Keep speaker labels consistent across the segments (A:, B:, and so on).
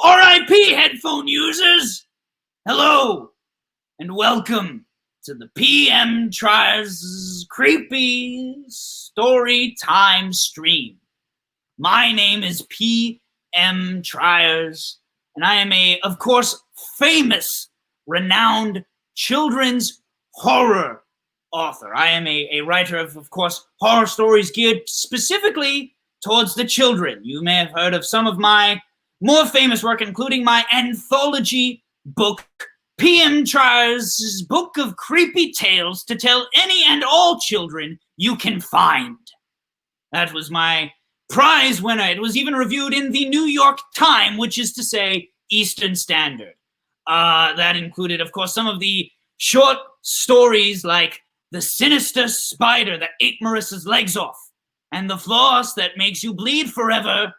A: R.I.P. headphone users! Hello, and welcome to the PM Triars creepy story time stream. My name is PM Triars, and I am of course, famous, renowned children's horror author. I am a writer of course, horror stories geared specifically towards the children. You may have heard of some of my more famous work, including my anthology book, PM Triars' Book of Creepy Tales to Tell Any and All Children You Can Find. That was my prize winner. It was even reviewed in the New York Times, which is to say Eastern Standard. That included, of course, some of the short stories like The Sinister Spider That Ate Marissa's Legs Off, and The Floss That Makes You Bleed Forever.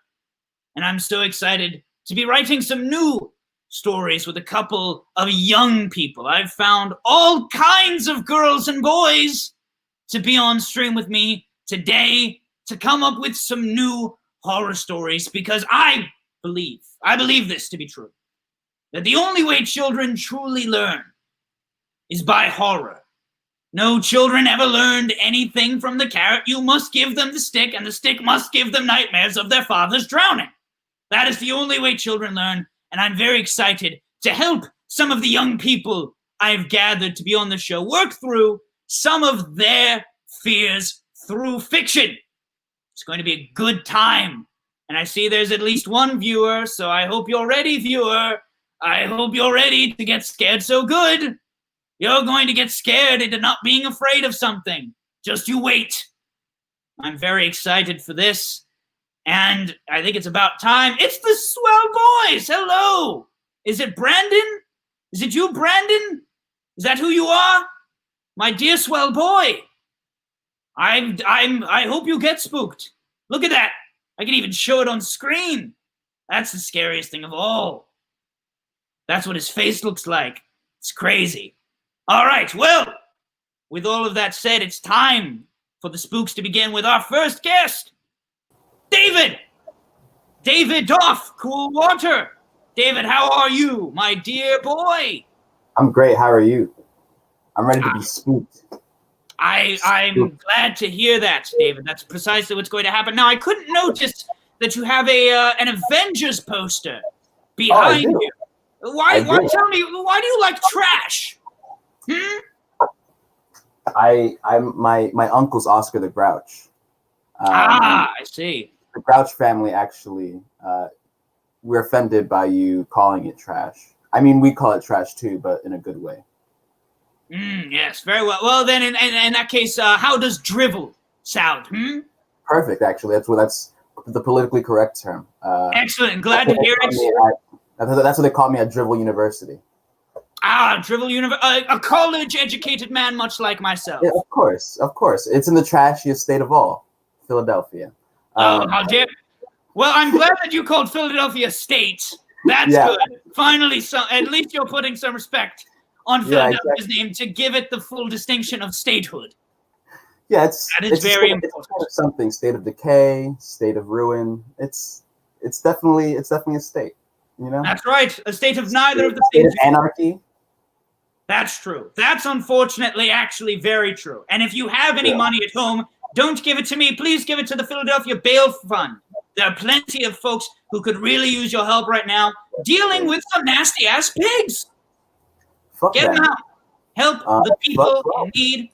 A: And I'm so excited to be writing some new stories with a couple of young people. I've found all kinds of girls and boys to be on stream with me today to come up with some new horror stories, because I believe this to be true, that the only way children truly learn is by horror. No children ever learned anything from the carrot. You must give them the stick, and the stick must give them nightmares of their fathers drowning. That is the only way children learn, and I'm very excited to help some of the young people I've gathered to be on the show work through some of their fears through fiction. It's going to be a good time, and I see there's at least one viewer, so I hope you're ready, viewer. I hope you're ready to get scared so good. You're going to get scared into not being afraid of something. Just you wait. I'm very excited for this. And I think it's about time. It's the Swell Boys. Hello. Is it Brandon? Is it you, Brandon? Is that who you are? My dear Swell Boy. I hope you get spooked. Look at that. I can even show it on screen. That's the scariest thing of all. That's what his face looks like. It's crazy. All right, well, with all of that said, it's time for the spooks to begin with our first guest, David. David Doff, Cool Water. David, how are you, my dear boy?
B: I'm great. How are you? I'm ready to be spooked.
A: I'm glad to hear that, David. That's precisely what's going to happen. Now, I couldn't notice that you have an Avengers poster behind you. Why tell me, why do you like trash?
B: My uncle's Oscar the Grouch.
A: I see.
B: The Grouch family actually, we're offended by you calling it trash. I mean, we call it trash too, but in a good way.
A: Yes, very well. Well, then, in that case, how does drivel sound?
B: Perfect, actually. That's the politically correct term.
A: Excellent. Glad to hear it.
B: That's what they call me at Drivel University.
A: Drivel University, a college-educated man, much like myself.
B: Yeah, of course. It's in the trashiest state of all, Philadelphia.
A: How dare! Well, I'm glad that you called Philadelphia state. That's good. Finally, at least you're putting some respect on Philadelphia's name to give it the full distinction of statehood.
B: Yeah,
A: it's very important.
B: It's kind of something. State of decay, state of ruin. It's definitely a state. You know.
A: That's right. A state of neither of the
B: state of anarchy.
A: That's true. That's unfortunately actually very true. And if you have any money at home, don't give it to me. Please give it to the Philadelphia Bail Fund. There are plenty of folks who could really use your help right now dealing with some nasty-ass pigs. Get them out. Help the people in need.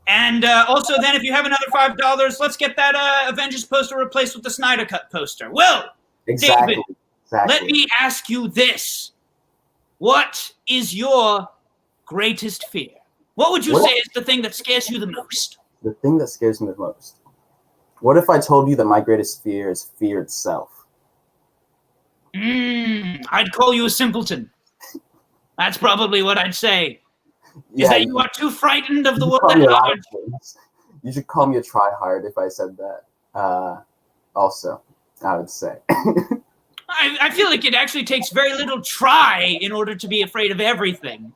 A: And also then, if you have another $5, let's get that Avengers poster replaced with the Snyder Cut poster. Well, David, let me ask you this. What is your greatest fear? What would you say is the thing that scares you the most?
B: The thing that scares me the most. What if I told you that my greatest fear is fear itself?
A: I'd call you a simpleton. That's probably what I'd say. Is that you are too frightened of the world at large.
B: You should call me a tryhard if I said that. Also, I would say.
A: I feel like it actually takes very little try in order to be afraid of everything.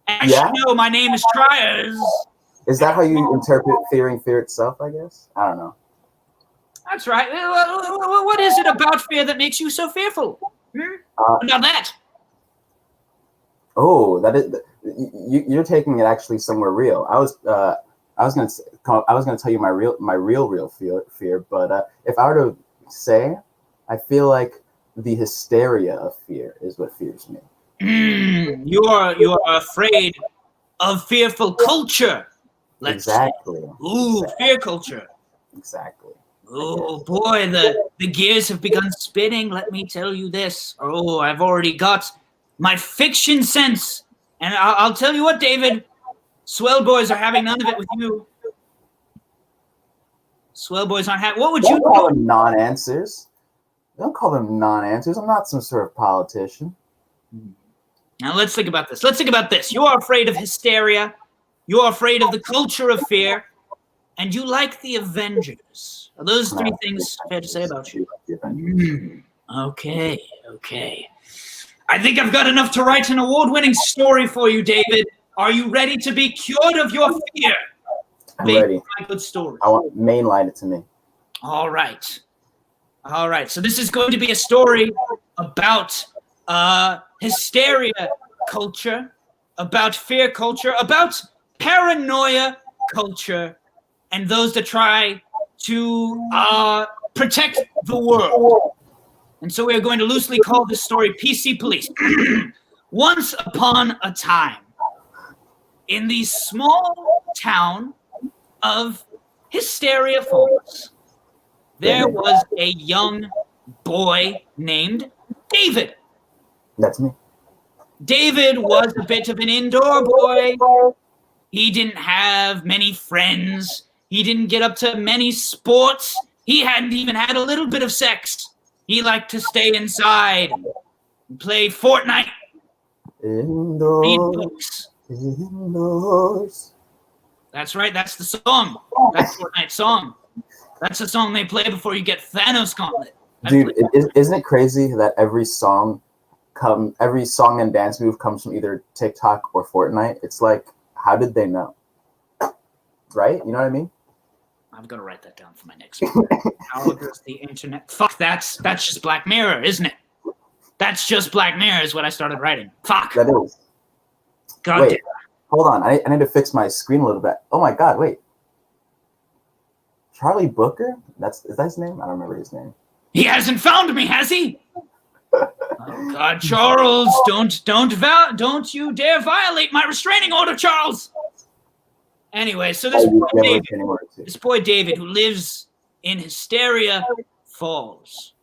A: As you know, my name is Triars.
B: Is that how you interpret fearing fear itself, I guess? I don't know.
A: That's right. What is it about fear that makes you so fearful? Now that.
B: Oh, that is. You're taking it actually somewhere real. I was gonna tell you my real fear, but if I were to say, I feel like the hysteria of fear is what fears me.
A: You are afraid of fearful culture. Let's
B: exactly.
A: Say. Ooh, fear culture.
B: Exactly.
A: Oh boy, the gears have begun spinning. Let me tell you this. Oh, I've already got my fiction sense, and I'll tell you what, David. Swell boys are having none of it with you. Swell boys aren't having. What would you
B: call them non-answers? Don't call them non-answers. I'm not some sort of politician.
A: Now let's think about this. You are afraid of hysteria. You are afraid of the culture of fear, and you like the Avengers. Are those three things fair to say about you? Okay. I think I've got enough to write an award-winning story for you, David. Are you ready to be cured of your fear?
B: I'm ready.
A: My good story.
B: I want mainline it to me.
A: All right. So this is going to be a story about hysteria culture, about fear culture, about paranoia culture, and those that try to protect the world. And so we are going to loosely call this story PC Police. Once upon a time, in the small town of Hysteria Falls, there was a young boy named David.
B: That's me.
A: David was a bit of an indoor boy. He didn't have many friends. He didn't get up to many sports. He hadn't even had a little bit of sex. He liked to stay inside and play Fortnite, read books.
B: Indoors.
A: That's right. That's the song. That's Fortnite's song. That's the song they play before you get Thanos Gauntlet.
B: Dude, isn't it crazy that every song and dance move comes from either TikTok or Fortnite? It's like, how did they know? Right? You know what I mean?
A: I'm gonna write that down for my next one. How does the internet? Fuck, that's just Black Mirror, isn't it? That's just Black Mirror is what I started writing. Fuck.
B: That is.
A: God
B: wait,
A: damn.
B: Hold on. I need to fix my screen a little bit. Oh my God! Wait. Charlie Booker? Is that his name? I don't remember his name.
A: He hasn't found me, has he? Oh God, Charles! Don't you dare violate my restraining order, Charles! Anyway, so this boy David, who lives in Hysteria Falls,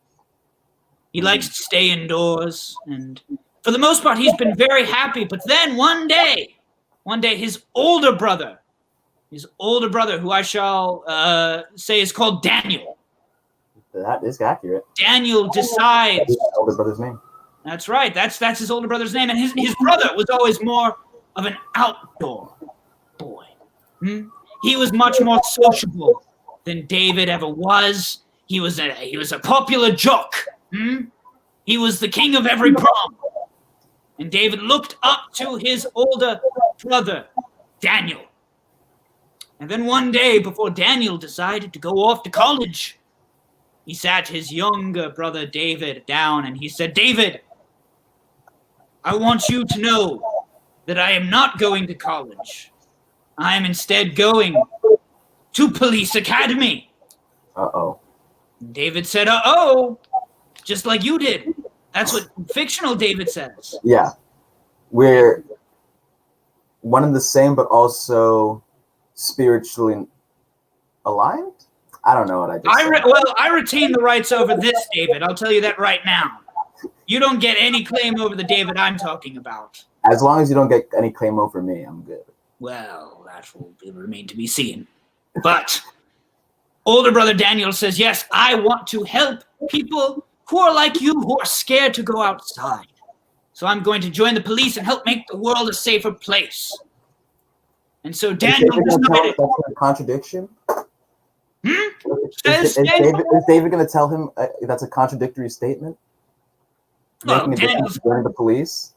A: he likes to stay indoors, and for the most part, he's been very happy. But then one day, his older brother, who I shall say is called Daniel.
B: That is accurate.
A: Daniel decides.
B: His older brother's name.
A: That's right. That's his older brother's name, and his brother was always more of an outdoor boy. He was much more sociable than David ever was. He was a popular jock. He was the king of every prom. And David looked up to his older brother, Daniel. And then one day, before Daniel decided to go off to college, he sat his younger brother David down and he said, David, I want you to know that I am not going to college. I am instead going to police academy.
B: Uh-oh.
A: David said, uh-oh, just like you did. That's what fictional David says.
B: Yeah. We're one and the same, but also spiritually aligned? I don't know what I just said.
A: I retain the rights over this, David. I'll tell you that right now. You don't get any claim over the David I'm talking about.
B: As long as you don't get any claim over me, I'm good.
A: Well, that will remain to be seen. But older brother Daniel says, yes, I want to help people who are like you, who are scared to go outside. So I'm going to join the police and help make the world a safer place. And so Daniel decided.
B: That's a contradiction? Is David going to tell him that's a contradictory statement?
A: Well,
B: Making a difference joining the police?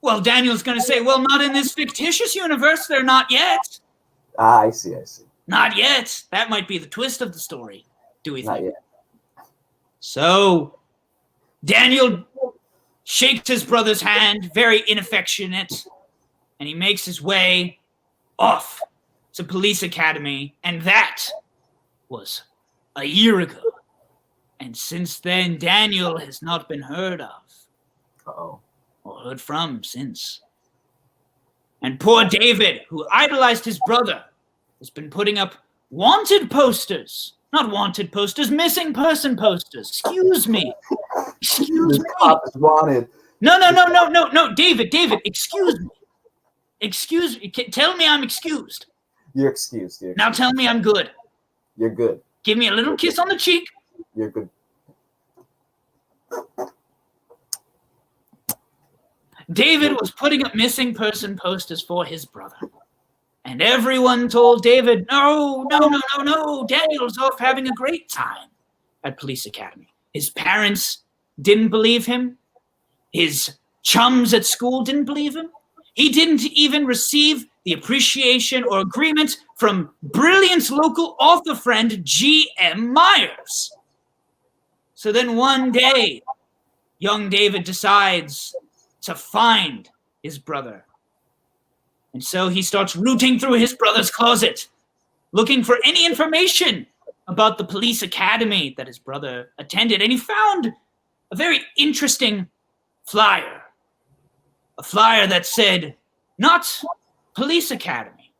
A: Well, Daniel's going to say, well, not in this fictitious universe. They're not yet.
B: Ah, I see.
A: Not yet. That might be the twist of the story. Do we think?
B: Not yet.
A: So, Daniel shakes his brother's hand, very inaffectionate, and he makes his way off to Police Academy, and that was a year ago. And since then, Daniel has not been heard of.
B: Uh-oh.
A: Or heard from since. And poor David, who idolized his brother, has been putting up wanted posters. Not wanted posters, missing person posters. Excuse me. Excuse me.
B: Cop is wanted.
A: No, David, excuse me. Excuse me. Tell me I'm excused.
B: You're excused.
A: Now tell me I'm good.
B: You're good.
A: Give me a little kiss on the cheek.
B: You're good.
A: David was putting up missing person posters for his brother. And everyone told David, no, Daniel's off having a great time at Police Academy. His parents didn't believe him. His chums at school didn't believe him. He didn't even receive the appreciation or agreement from brilliant local author friend G.M. Myers. So then one day, young David decides to find his brother. And so he starts rooting through his brother's closet, looking for any information about the police academy that his brother attended. And he found a very interesting flyer. A flyer that said, not police academy,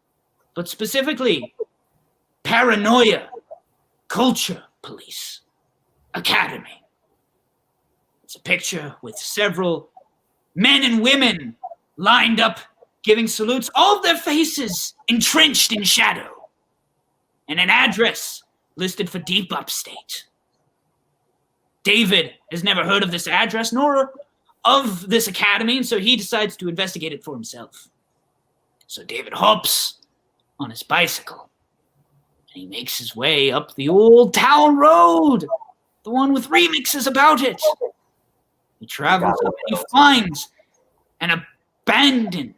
A: but specifically paranoia culture police academy. It's a picture with several men and women lined up giving salutes, all of their faces entrenched in shadow, and an address listed for deep upstate. David has never heard of this address nor of this academy, and so he decides to investigate it for himself. So David hops on his bicycle, and he makes his way up the old town road, the one with remixes about it. He travels up and he finds an abandoned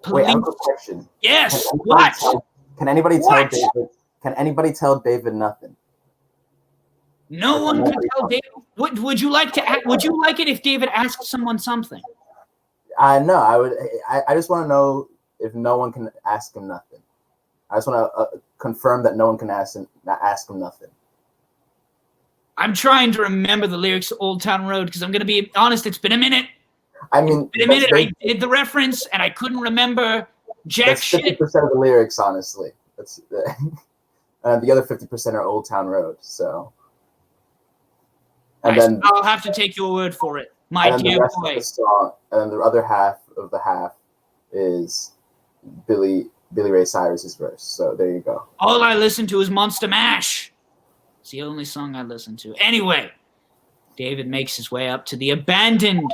A: police.
B: Wait, I have a question.
A: Yes. What?
B: Can anybody tell David? Can anybody tell David nothing?
A: No one can tell David. Would you like to? Would you like it if David asked someone something?
B: No, I would. I just want to know if no one can ask him nothing. I just want to confirm that no one can ask him nothing.
A: I'm trying to remember the lyrics to Old Town Road because I'm going to be honest. It's been a minute.
B: I mean,
A: in a minute, I did the reference and I couldn't remember jack shit.
B: 50% of the lyrics, honestly. That's the other 50% are Old Town Road. So, and then
A: I'll have to take your word for it, my dear boy.
B: The song, and then the other half of the half is Billy Ray Cyrus's verse. So there you go.
A: All I listen to is Monster Mash. It's the only song I listen to. Anyway, David makes his way up to the abandoned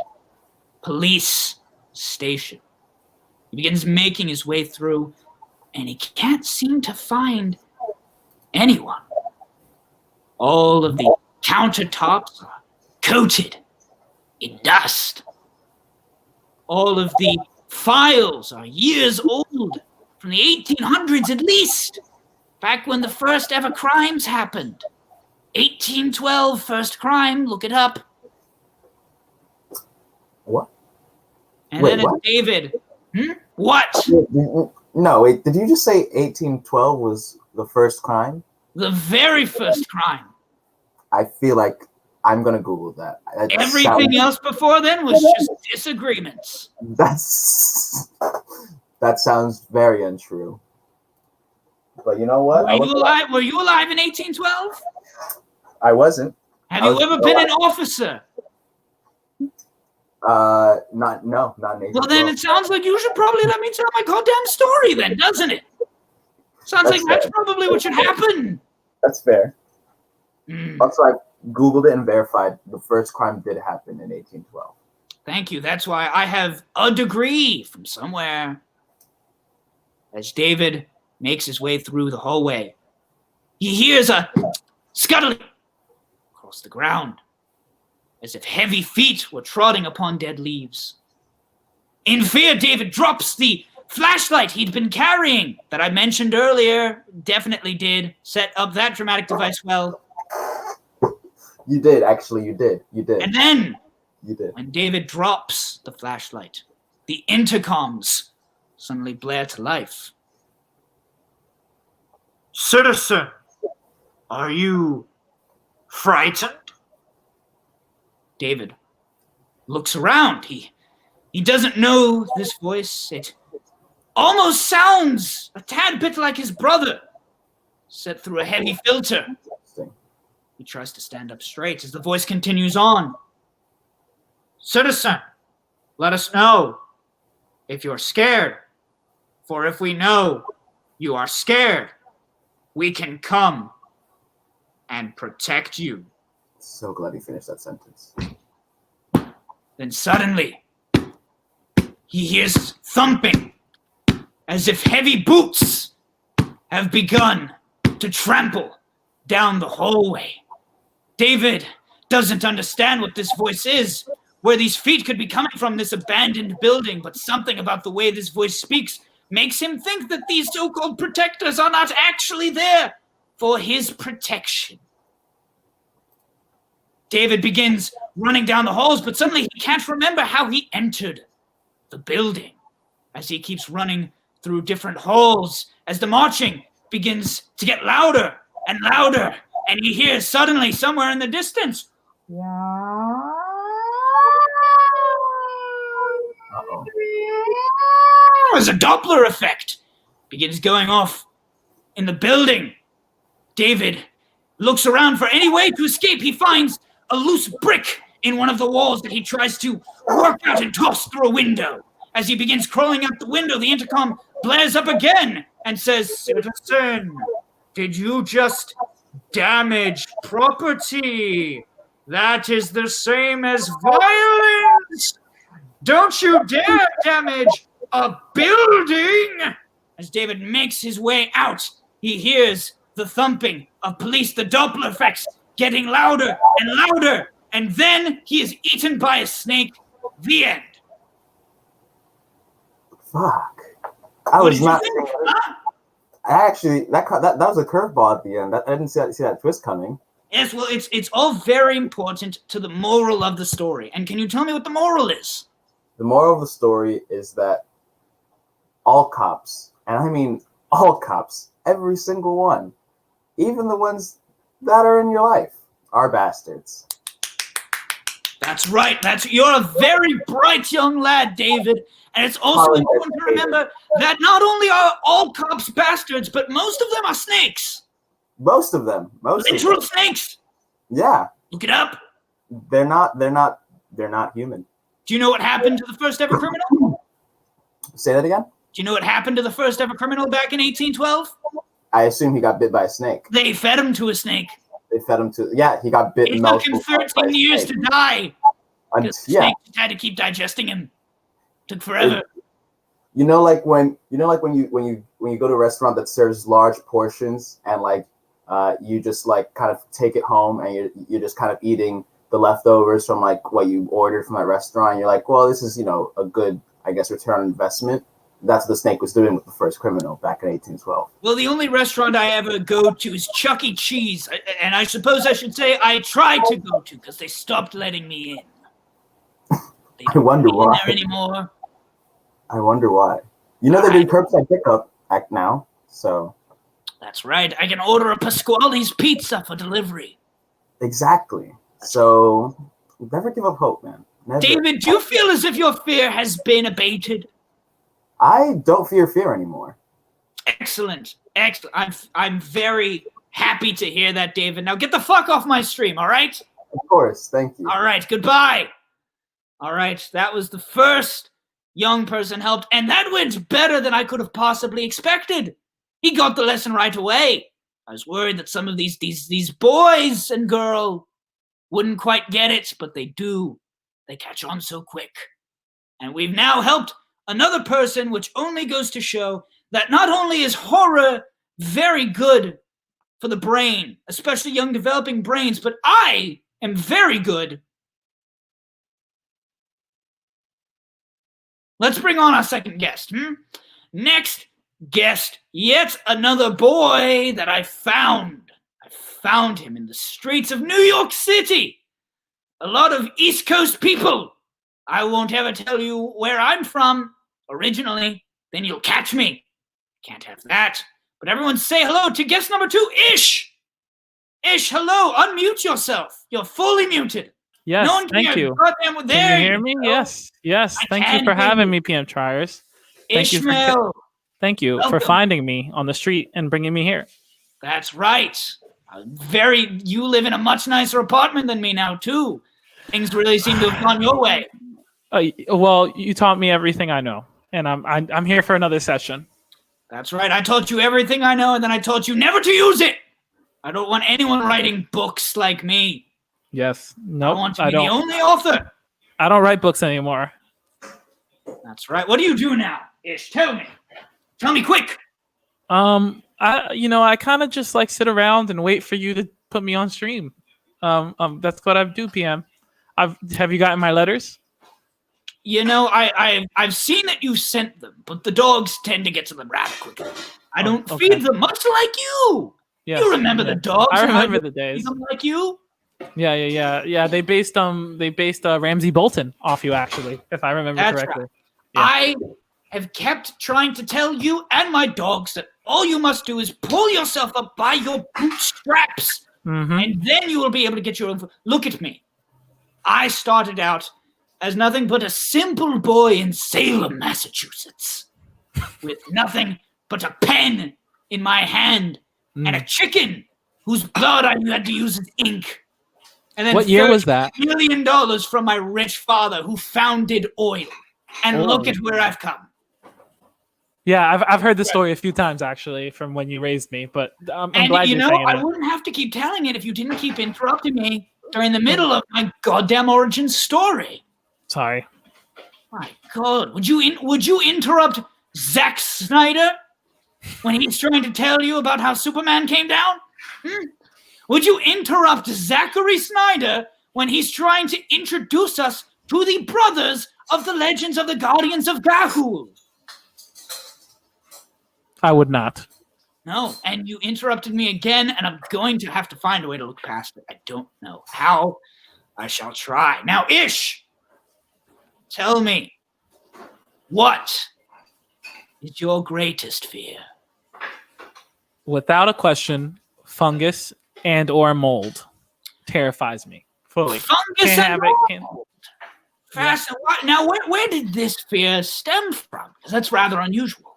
A: police station. He begins making his way through, and he can't seem to find anyone. All of the countertops are coated in dust. All of the files are years old, from the 1800s at least, back when the first ever crimes happened. 1812, first crime, look it up.
B: What?
A: And wait, then it's David. What?
B: No, wait, did you just say 1812 was the first crime?
A: The very first crime.
B: I feel like I'm going to Google that.
A: Everything else before then was just disagreements.
B: That sounds very untrue. But you know what?
A: Were you alive in 1812?
B: I wasn't.
A: Have you ever been an officer?
B: Not in 1812.
A: Well, then it sounds like you should probably let me tell my goddamn story then, doesn't it? Sounds like that's probably what should happen.
B: That's fair. Also, I Googled it and verified the first crime did happen in 1812.
A: Thank you. That's why I have a degree from somewhere. As David makes his way through the hallway, he hears a scuttling across the ground, as if heavy feet were trotting upon dead leaves. In fear, David drops the flashlight he'd been carrying that I mentioned earlier. Definitely did set up that dramatic device well.
B: You did, actually, you did.
A: And then,
B: You did.
A: when David drops the flashlight, the intercoms suddenly blare to life. Citizen, are you frightened? David looks around. He doesn't know this voice. It almost sounds a tad bit like his brother, set through a heavy filter. He tries to stand up straight as the voice continues on. Citizen, let us know if you're scared. For if we know you are scared, we can come and protect you.
B: So glad he finished that sentence.
A: Then suddenly, he hears thumping, as if heavy boots have begun to trample down the hallway. David doesn't understand what this voice is, where these feet could be coming from this abandoned building, but something about the way this voice speaks makes him think that these so-called protectors are not actually there for his protection. David begins running down the halls, but suddenly he can't remember how he entered the building. As he keeps running through different halls, as the marching begins to get louder and louder, and he hears suddenly somewhere in the distance, as a Doppler effect begins going off in the building. David looks around for any way to escape. He finds a loose brick in one of the walls that he tries to work out and toss through a window. As he begins crawling out the window, the intercom blares up again and says, Citizen, did you just damage property? That is the same as violence. Don't you dare damage a building! As David makes his way out, he hears the thumping of police, the Doppler effects getting louder and louder, and then he is eaten by a snake. The end.
B: Fuck. I
A: What
B: was
A: did
B: not.
A: you think? Huh?
B: I actually that was a curveball at the end. I didn't see that twist coming.
A: Yes, well, it's all very important to the moral of the story. And can you tell me what the moral is?
B: The moral of the story is that all cops, and I mean all cops, every single one, even the ones that are in your life, are bastards.
A: That's right. You're a very bright young lad, David. And it's also important to remember that not only are all cops bastards, but most of them are snakes.
B: Most of them.
A: Literal snakes.
B: Yeah.
A: Look it up.
B: They're not human.
A: Do you know what happened to the first ever criminal?
B: Say that again?
A: Do you know what happened to the first ever criminal back in 1812?
B: I assume he got bit by a snake.
A: They fed him to a snake.
B: They fed him to, yeah, he got bitten.
A: It took him 13 years to die. Because the snake just had to keep digesting him. Took forever.
B: You know, like when you go to a restaurant that serves large portions and you just kind of take it home and you're just kind of eating the leftovers from what you ordered from that restaurant. You're like, well, this is a good, I guess, return on investment. That's what the snake was doing with the first criminal back in 1812.
A: Well, the only restaurant I ever go to is Chuck E. Cheese, and I suppose I should say I tried to go to because they stopped letting me in. They don't
B: I wonder
A: let me
B: why.
A: in there anymore.
B: I wonder why. They're doing curbside pickup act now, so.
A: That's right. I can order a Pasquale's pizza for delivery.
B: Exactly. So never give up hope, man. Never.
A: David, do you feel as if your fear has been abated?
B: I don't fear anymore.
A: Excellent. I'm very happy to hear that, David. Now get the fuck off my stream, all right?
B: Of course. Thank you.
A: All right. Goodbye. All right. That was the first young person helped, and that went better than I could have possibly expected. He got the lesson right away. I was worried that some of these boys and girl wouldn't quite get it, but they do. They catch on so quick. And we've now helped another person, which only goes to show that not only is horror very good for the brain, especially young developing brains, but I am very good Let's bring on our second guest. Next guest, yet another boy that I found. I found him in the streets of New York City. A lot of East Coast people. I won't ever tell you where I'm from originally. Then you'll catch me. Can't have that. But everyone say hello to guest number 2, Ish. Ish, hello. Unmute yourself. You're fully muted.
C: Yes,
A: no one
C: thank you.
A: Can
C: you hear me? Yes. Thank you for having me, PM Triars.
A: Ishmael.
C: Thank you for finding me on the street and bringing me here.
A: That's right. You live in a much nicer apartment than me now, too. Things really seem to have gone your way.
C: Well, you taught me everything I know, and I'm here for another session.
A: That's right. I taught you everything I know, and then I taught you never to use it. I don't want anyone writing books like me.
C: Yes. No,
A: I want to be the only author.
C: I don't write books anymore.
A: That's right. What do you do now, Ish? Tell me. Tell me quick.
C: I kind of just like sit around and wait for you to put me on stream. That's what I do, PM. Have you gotten my letters?
A: I've seen that you sent them, but the dogs tend to get to them rather quickly. I don't feed them much like you. Yes, you remember the dogs?
C: I remember the days.
A: Feed them like you.
C: Yeah. They based Ramsey Bolton off you, actually, if I remember correctly.
A: Right. Yeah. I have kept trying to tell you and my dogs that all you must do is pull yourself up by your bootstraps, and then you will be able to get your own food. Look at me. I started out as nothing but a simple boy in Salem, Massachusetts, with nothing but a pen in my hand and a chicken whose blood I had to use as ink. And then
C: what year was that?
A: $1 million from my rich father who founded oil. And look at where I've come.
C: Yeah, I've heard the story a few times, actually, from when you raised me. But I'm glad you're saying it.
A: I wouldn't have to keep telling it if you didn't keep interrupting me during the middle of my goddamn origin story.
C: Sorry.
A: My God, would you interrupt Zack Snyder when he's trying to tell you about how Superman came down? Would you interrupt Zachary Snyder when he's trying to introduce us to the brothers of the Legends of the Guardians of Ga'Hoole?
C: I would not.
A: No, and you interrupted me again, and I'm going to have to find a way to look past it. I don't know how. I shall try. Now, Ish, tell me, what is your greatest fear?
C: Without a question, fungus and or mold terrifies me fully.
A: Fungus and mold. Fast. Yeah. Now, where did this fear stem from? Because that's rather unusual.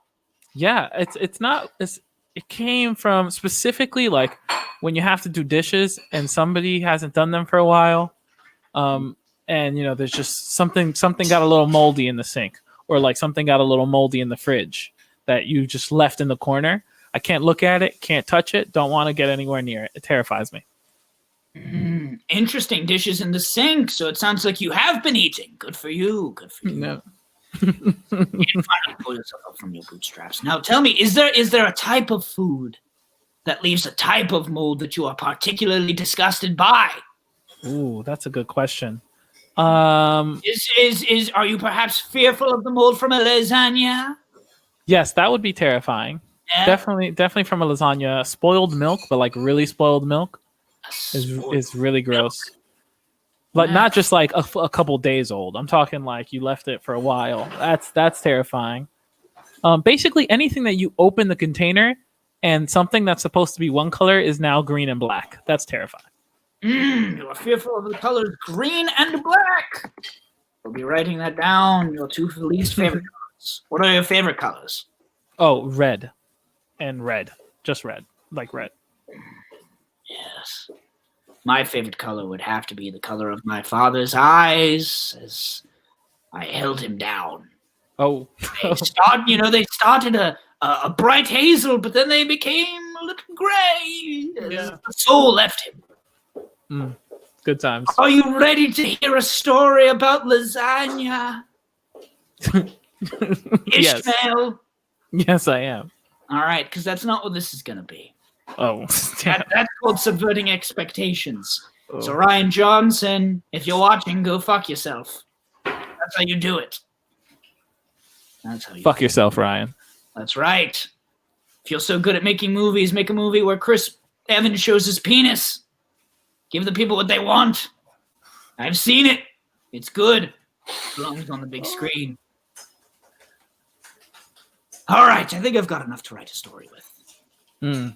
C: Yeah, it came from specifically like when you have to do dishes and somebody hasn't done them for a while, and there's just something got a little moldy in the sink, or like something got a little moldy in the fridge that you just left in the corner. I can't look at it, can't touch it, don't want to get anywhere near it. It terrifies me.
A: Interesting. Dishes in the sink. So it sounds like you have been eating. Good for you.
C: No.
A: You finally pull yourself up from your bootstraps. Now tell me, is there a type of food that leaves a type of mold that you are particularly disgusted by?
C: Ooh, that's a good question.
A: Are you perhaps fearful of the mold from a lasagna?
C: Yes, that would be terrifying. Yeah. Definitely from a lasagna. Spoiled milk, but like really spoiled milk is really gross. But not just like a couple days old. I'm talking like you left it for a while. That's terrifying. Basically anything that you open the container and something that's supposed to be one color is now green and black. That's terrifying.
A: You are fearful of the colors green and black. We'll be writing that down. Your two least favorite colors. What are your favorite colors?
C: Oh, red. And red. Just red. Like red.
A: Yes. My favorite color would have to be the color of my father's eyes as I held him down.
C: Oh.
A: They started a bright hazel, but then they became a little gray. Yeah. The soul left him.
C: Good times.
A: Are you ready to hear a story about lasagna? Ismael?
C: Yes, I am.
A: All right, because that's not what this is going to be.
C: Oh.
A: That's called subverting expectations. Oh. So Ryan Johnson, if you're watching, go fuck yourself. That's how you do it. That's how you
C: Fuck yourself, Ryan.
A: That's right. Feel so good at making movies. Make a movie where Chris Evans shows his penis. Give the people what they want. I've seen it. It's good. As long as it's on the big screen. All right, I think I've got enough to write a story with.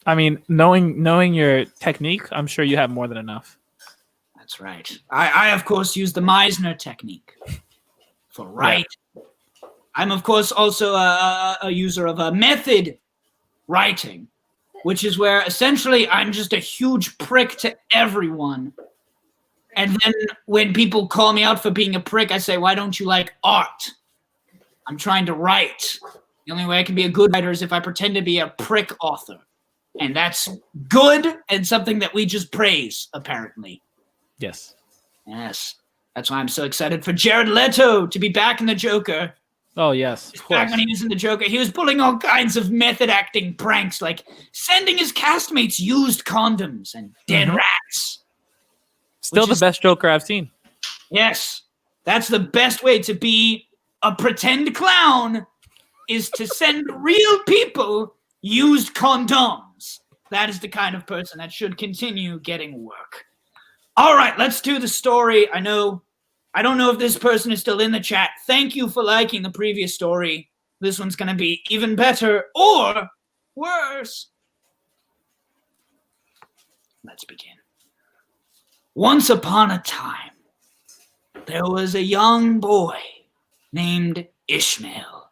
C: I mean, knowing your technique, I'm sure you have more than enough.
A: That's right. I of course, use the Meisner technique for write. Yeah. I'm, of course, also a user of a method writing, which is where essentially I'm just a huge prick to everyone. And then when people call me out for being a prick, I say, why don't you like art? I'm trying to write. The only way I can be a good writer is if I pretend to be a prick author. And that's good and something that we just praise, apparently.
C: Yes.
A: Yes. That's why I'm so excited for Jared Leto to be back in the Joker.
C: Oh, yes.
A: Back when he was in the Joker, he was pulling all kinds of method acting pranks, like sending his castmates used condoms and dead rats.
C: Still the best Joker I've seen.
A: Yes. That's the best way to be a pretend clown, is to send real people used condoms. That is the kind of person that should continue getting work. All right, let's do the story. I don't know if this person is still in the chat. Thank you for liking the previous story. This one's going to be even better or worse. Let's begin. Once upon a time, there was a young boy named Ismael.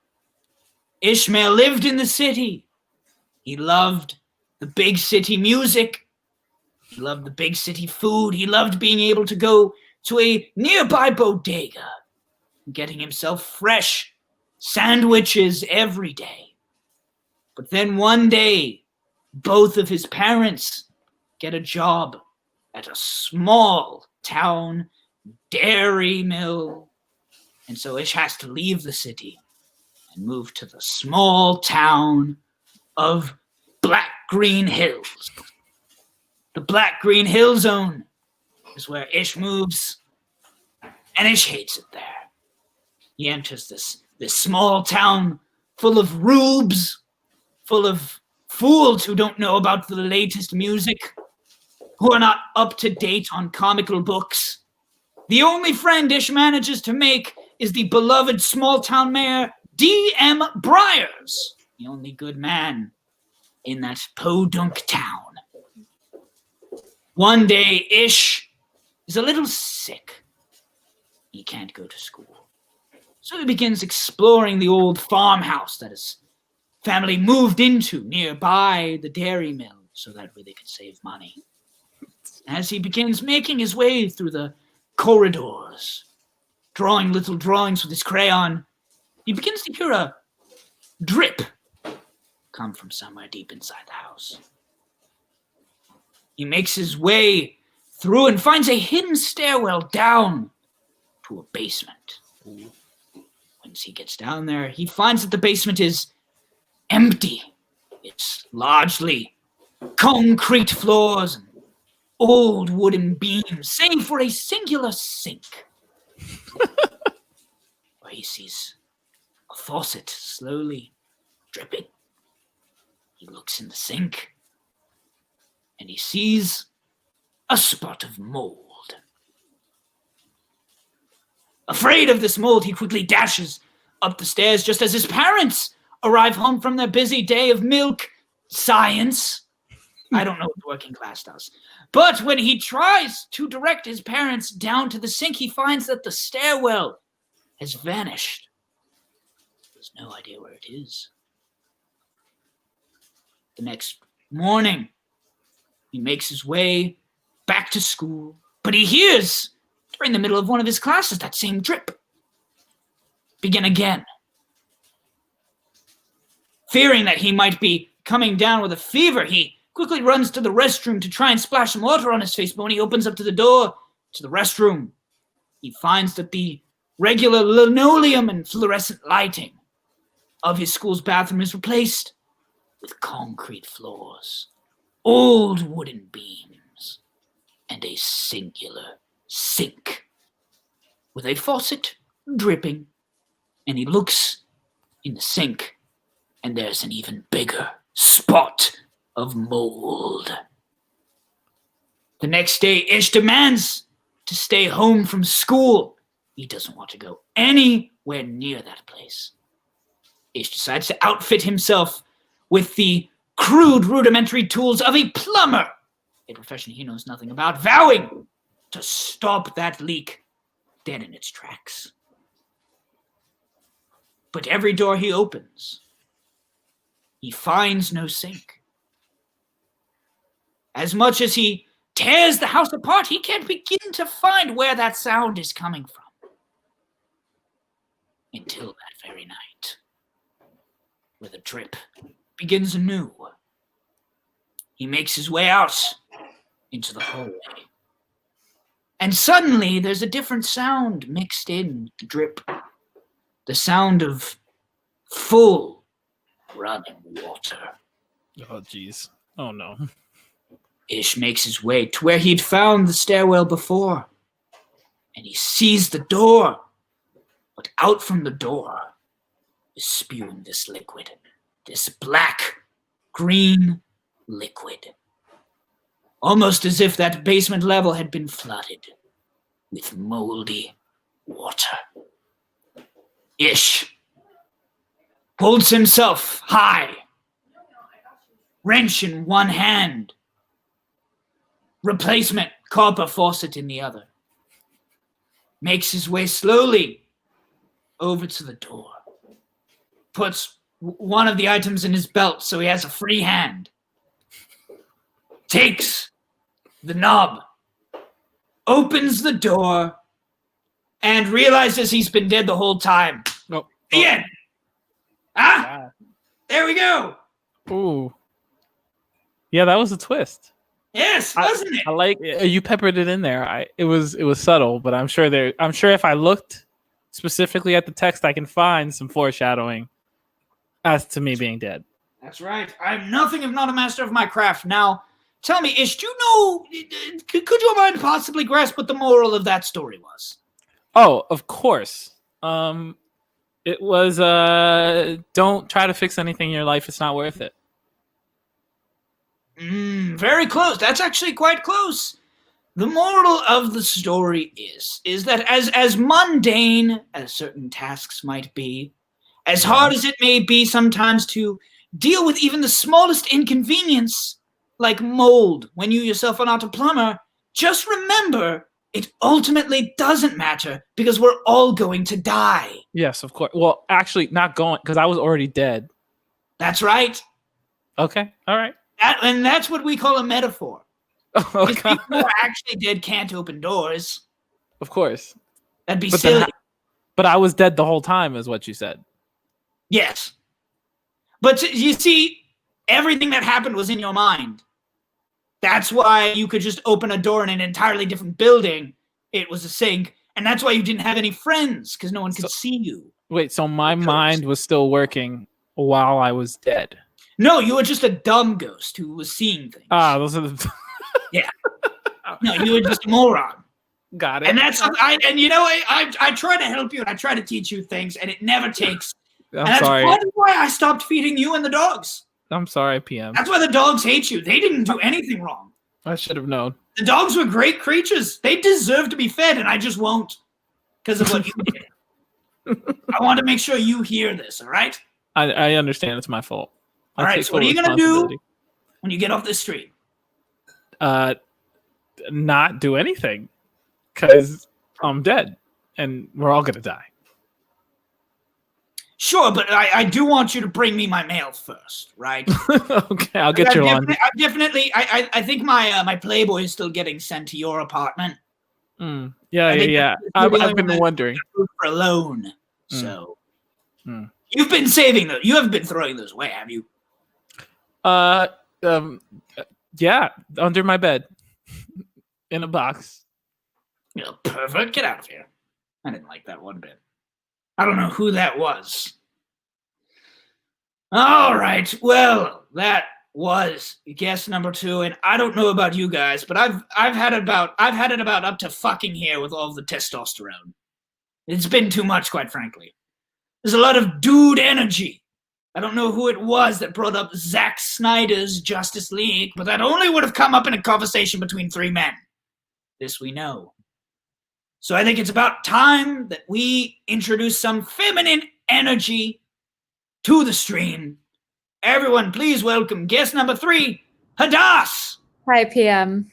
A: Ismael lived in the city. He loved the big city music. He loved the big city food. He loved being able to go to a nearby bodega, getting himself fresh sandwiches every day. But then one day, both of his parents get a job at a small town dairy mill. And so Ish has to leave the city and move to the small town of Black Green Hills. The Black Green Hill Zone is where Ish moves, and Ish hates it there. He enters this small town full of rubes, full of fools who don't know about the latest music, who are not up to date on comical books. The only friend Ish manages to make is the beloved small town mayor, D.M. Briars, the only good man in that podunk town. One day, Ish is a little sick. He can't go to school. So he begins exploring the old farmhouse that his family moved into nearby the dairy mill so that way they could save money. As he begins making his way through the corridors, drawing little drawings with his crayon, he begins to hear a drip come from somewhere deep inside the house. He makes his way through and finds a hidden stairwell down to a basement. Once he gets down there, he finds that the basement is empty. It's largely concrete floors and old wooden beams, save for a singular sink, where he sees a faucet slowly dripping. He looks in the sink, and he sees a spot of mold. Afraid of this mold, he quickly dashes up the stairs just as his parents arrive home from their busy day of milk science. I don't know what the working class does. But when he tries to direct his parents down to the sink, he finds that the stairwell has vanished. There's no idea where it is. The next morning, he makes his way back to school, but he hears, during the middle of one of his classes, that same drip begin again. Fearing that he might be coming down with a fever, he quickly runs to the restroom to try and splash some water on his face, but when he opens up to the door to the restroom, he finds that the regular linoleum and fluorescent lighting of his school's bathroom is replaced with concrete floors, old wooden beams, and a singular sink with a faucet dripping, and he looks in the sink, and there's an even bigger spot of mold. The next day, Ish demands to stay home from school. He doesn't want to go anywhere near that place. Ish decides to outfit himself with the crude, rudimentary tools of a plumber, a profession he knows nothing about, vowing to stop that leak dead in its tracks. But every door he opens, he finds no sink. As much as he tears the house apart, he can't begin to find where that sound is coming from. Until that very night, where the drip begins anew. He makes his way out into the hallway. And suddenly, there's a different sound mixed in with the drip. The sound of full running water.
C: Oh, jeez. Oh, no.
A: Ish makes his way to where he'd found the stairwell before, and he sees the door, but out from the door is spewing this liquid, this black-green liquid, almost as if that basement level had been flooded with moldy water. Ish holds himself high, wrench in one hand, replacement copper faucet in the other. Makes his way slowly over to the door. Puts one of the items in his belt so he has a free hand. Takes the knob. Opens the door. And realizes he's been dead the whole time.
C: Oh.
A: The end. Ah! There we go.
C: Ooh. Yeah, that was a twist.
A: Yes, wasn't it?
C: I like you peppered it in there. It was subtle, but I'm sure if I looked specifically at the text, I can find some foreshadowing as to me being dead.
A: That's right. I'm nothing if not a master of my craft. Now, tell me, Ish, do you know? Could your mind possibly grasp what the moral of that story was?
C: Oh, of course. It was don't try to fix anything in your life. It's not worth it.
A: Very close. That's actually quite close. The moral of the story is that as mundane as certain tasks might be, as hard as it may be sometimes to deal with even the smallest inconvenience, like mold when you yourself are not a plumber, just remember it ultimately doesn't matter because we're all going to die.
C: Yes, of course. Well, actually, not going because I was already dead.
A: That's right.
C: Okay. All right.
A: And that's what we call a metaphor.
C: Oh,
A: people who are actually dead can't open doors.
C: Of course.
A: That'd be silly.
C: But I was dead the whole time, is what you said.
A: Yes. But you see, everything that happened was in your mind. That's why you could just open a door in an entirely different building. It was a sink. And that's why you didn't have any friends, because no one could see you.
C: Wait, so my mind was still working while I was dead?
A: No, you were just a dumb ghost who was seeing things.
C: Ah, those are the...
A: Yeah. No, you were just a moron.
C: Got it.
A: And that's I try to help you and I try to teach you things, and it never takes.
C: I'm sorry.
A: That's why I stopped feeding you and the dogs.
C: I'm sorry, PM.
A: That's why the dogs hate you. They didn't do anything wrong.
C: I should have known.
A: The dogs were great creatures. They deserve to be fed, and I just won't because of what you did. I want to make sure you hear this, all right?
C: I understand it's my fault.
A: All right, so what are you going to do when you get off the street?
C: Not do anything, because I'm dead, and we're all going to die.
A: Sure, but I do want you to bring me my mail first, right?
C: Okay, I'll get your laundry.
A: I think my Playboy is still getting sent to your apartment.
C: Yeah. I've been wondering.
A: For a loan, so you've been saving those. You haven't been throwing those away, have you?
C: Yeah, under my bed, in a box.
A: You know, pervert, get out of here. I didn't like that one bit. I don't know who that was. All right, well, that was guess number 2, and I don't know about you guys, but I've had it about up to fucking here with all the testosterone. It's been too much, quite frankly. There's a lot of dude energy. I don't know who it was that brought up Zack Snyder's Justice League, but that only would have come up in a conversation between three men. This we know. So I think it's about time that we introduce some feminine energy to the stream. Everyone, please welcome guest number 3, Hadas.
D: Hi, PM.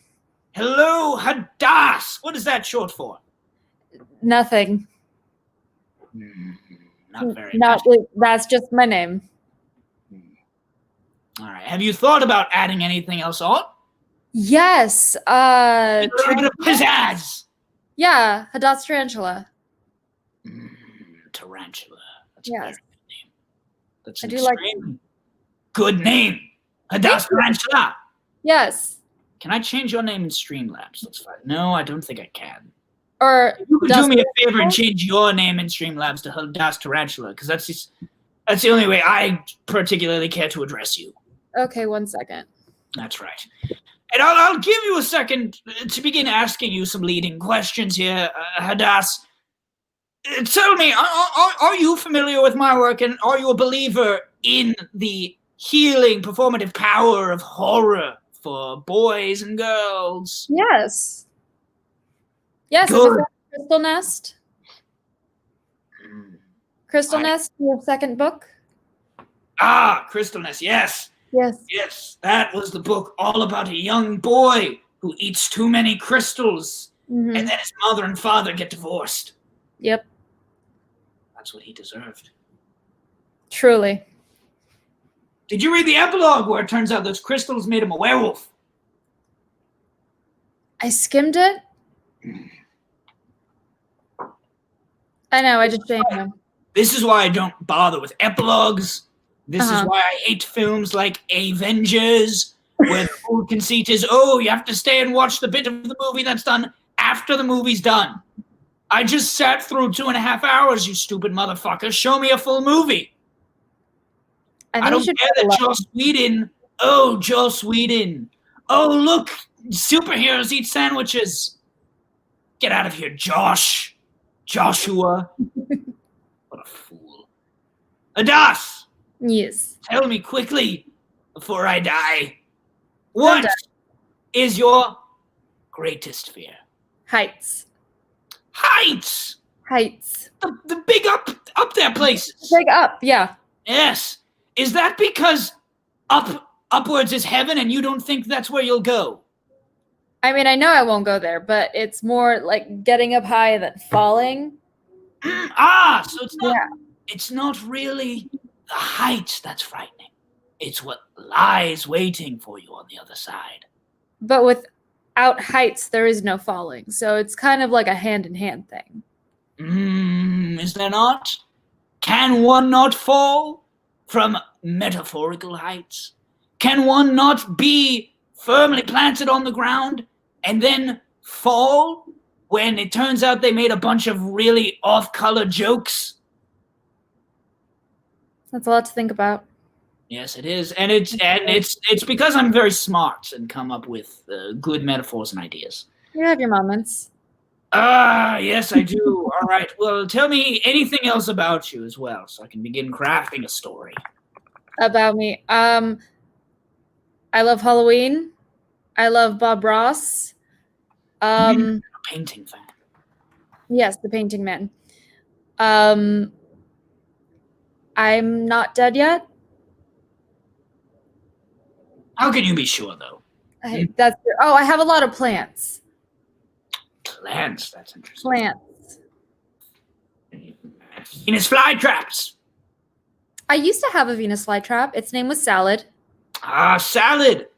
A: Hello, Hadas. What is that short for?
D: Nothing.
A: Not very
D: Not.
A: much.
D: That's just my name.
A: All right. Have you thought about adding anything else on?
D: Yes.
A: A little bit of pizzazz.
D: Yeah, Hadas Tarantula.
A: Tarantula. That's
D: Yes.
A: a very good name. That's
D: I
A: an
D: do like-
A: extremely good name. Hadas Tarantula.
D: Yes.
A: Can I change your name in Streamlabs? That's fine. No, I don't think I can.
D: Or
A: You could do
D: Hadas
A: me a favor and change your name in Streamlabs to Hadas Tarantula, because that's the only way I particularly care to address you.
D: Okay, 1 second.
A: That's right. And I'll give you a second to begin asking you some leading questions here, Hadas. Tell me, are you familiar with my work, and are you a believer in the healing, performative power of horror for boys and girls?
D: Yes. Yes. Have
A: Good.
D: you read Crystal Nest? Crystal Nest, your second book?
A: Ah, Crystalness, yes.
D: Yes.
A: Yes, that was the book all about a young boy who eats too many crystals,
D: Mhm.
A: and then his mother and father get divorced.
D: Yep.
A: That's what he deserved.
D: Truly.
A: Did you read the epilogue where it turns out those crystals made him a werewolf?
D: I skimmed it. I know, I just changed them.
A: This is why I don't bother with epilogues. This is
D: Uh-huh.
A: why I hate films like Avengers, where the whole conceit is, oh, you have to stay and watch the bit of the movie that's done after the movie's done. I just sat through 2.5 hours, you stupid motherfucker. Show me a full movie. I
D: think
A: don't
D: you should
A: care that Joss Whedon. Oh, look, superheroes eat sandwiches. Get out of here, Joshua. What a fool. Hadas,
D: Yes.
A: tell me quickly before I die. What
D: die.
A: is your greatest fear?
D: Heights.
A: Heights.
D: Heights.
A: The big up there places.
D: Big up, yeah.
A: Yes. Is that because upwards is heaven and you don't think that's where you'll go?
D: I mean, I know I won't go there, but it's more like getting up high than falling.
A: So
D: Yeah.
A: it's not really the heights that's frightening. It's what lies waiting for you on the other side.
D: But without heights, there is no falling. So it's kind of like a hand-in-hand thing.
A: Is there not? Can one not fall from metaphorical heights? Can one not be firmly planted on the ground and then fall when it turns out they made a bunch of really off-color jokes?
D: That's a lot to think about.
A: Yes, it is, and it's because I'm very smart and come up with good metaphors and ideas.
D: You have your moments.
A: Yes, I do. All right. Well, tell me anything else about you as well, so I can begin crafting a story.
D: About me. I love Halloween. I love Bob Ross.
A: I'm a painting fan.
D: Yes, the painting man. I'm not dead yet.
A: How can you be sure, though?
D: I have a lot of plants.
A: Plants. That's interesting.
D: Plants.
A: Venus flytraps.
D: I used to have a Venus flytrap. Its name was Salad.
A: Ah, salad.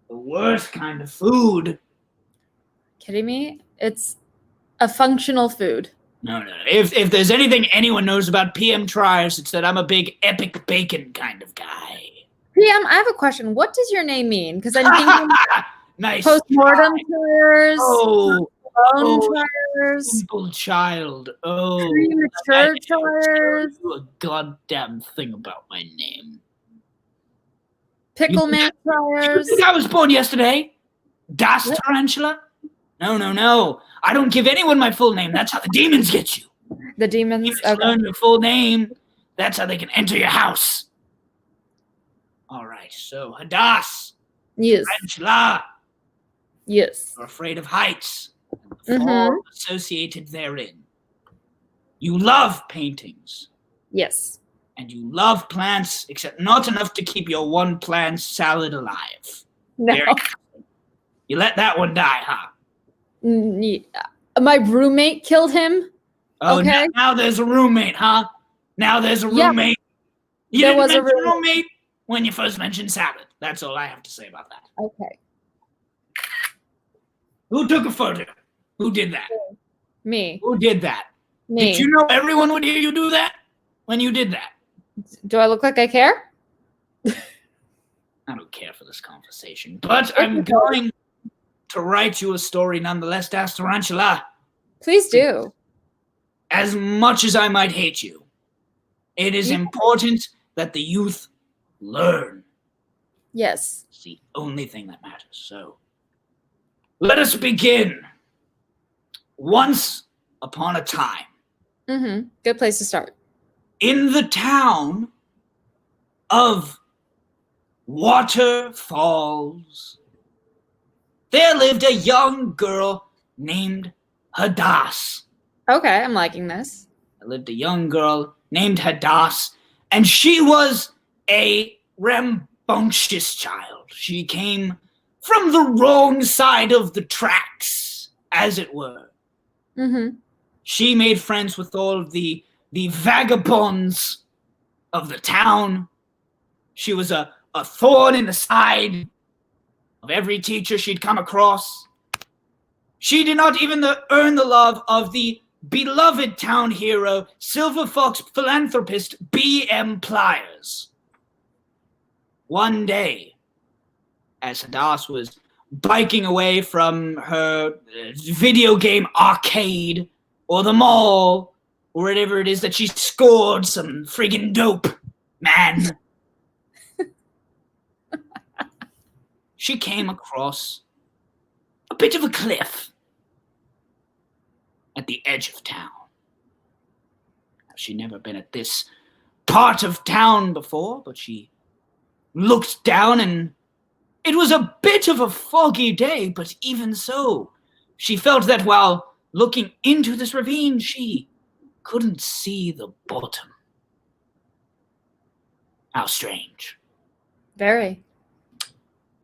A: The worst kind of food.
D: Kidding me? It's a functional food.
A: No. If there's anything anyone knows about PM Triars, it's that I'm a big epic bacon kind of guy.
D: PM, I have a question. What does your name mean? Because I'm thinking
A: Nice.
D: postmortem Triars,
A: Oh,
D: bone
A: oh,
D: Triars,
A: simple child. Oh,
D: premature Triars,
A: do a goddamn thing about my name.
D: pickle man
A: You
D: Triars.
A: think I was born yesterday? Das
D: What?
A: Tarantula? No. I don't give anyone my full name. That's how the demons get you.
D: The demons.
A: Demons
D: Okay.
A: learn your full name. That's how they can enter your house. All right, so Hadas,
D: Yes.
A: Tarantula,
D: Yes.
A: are afraid of heights and the fall associated therein. You love paintings.
D: Yes.
A: And you love plants, except not enough to keep your one plant salad alive.
D: No.
A: Very good. You let that one die, huh?
D: My roommate killed him.
A: Oh,
D: Okay.
A: now there's a roommate, huh? Now there's a
D: Yeah.
A: roommate. You
D: There
A: didn't
D: was a
A: mention
D: roommate.
A: roommate when you first mentioned salad. That's all I have to say about that.
D: Okay.
A: Who took a photo? Who did that?
D: Me.
A: Who did that?
D: Me.
A: Did you know everyone would hear you do that when you did that?
D: Do I look like I care?
A: I don't care for this conversation, but I'm going to write you a story nonetheless, Das Tarantula.
D: Please do.
A: As much as I might hate you, it is important that the youth learn.
D: Yes.
A: It's the only thing that matters. So, let us begin. Once upon a time,
D: Good place to start.
A: in the town of Waterfalls, there lived a young girl named Hadas.
D: Okay, I'm liking this.
A: There lived a young girl named Hadas, and she was a rambunctious child. She came from the wrong side of the tracks, as it were. She made friends with all of the vagabonds of the town. She was a thorn in the side of every teacher she'd come across. She did not even earn the love of the beloved town hero, Silver Fox philanthropist B.M. Pliers. One day, as Hadas was biking away from her video game arcade or the mall or whatever it is that she scored some friggin' dope, man. She came across a bit of a cliff at the edge of town. She'd never been at this part of town before, but she looked down and it was a bit of a foggy day, but even so, she felt that while looking into this ravine, she couldn't see the bottom. How strange.
D: Very.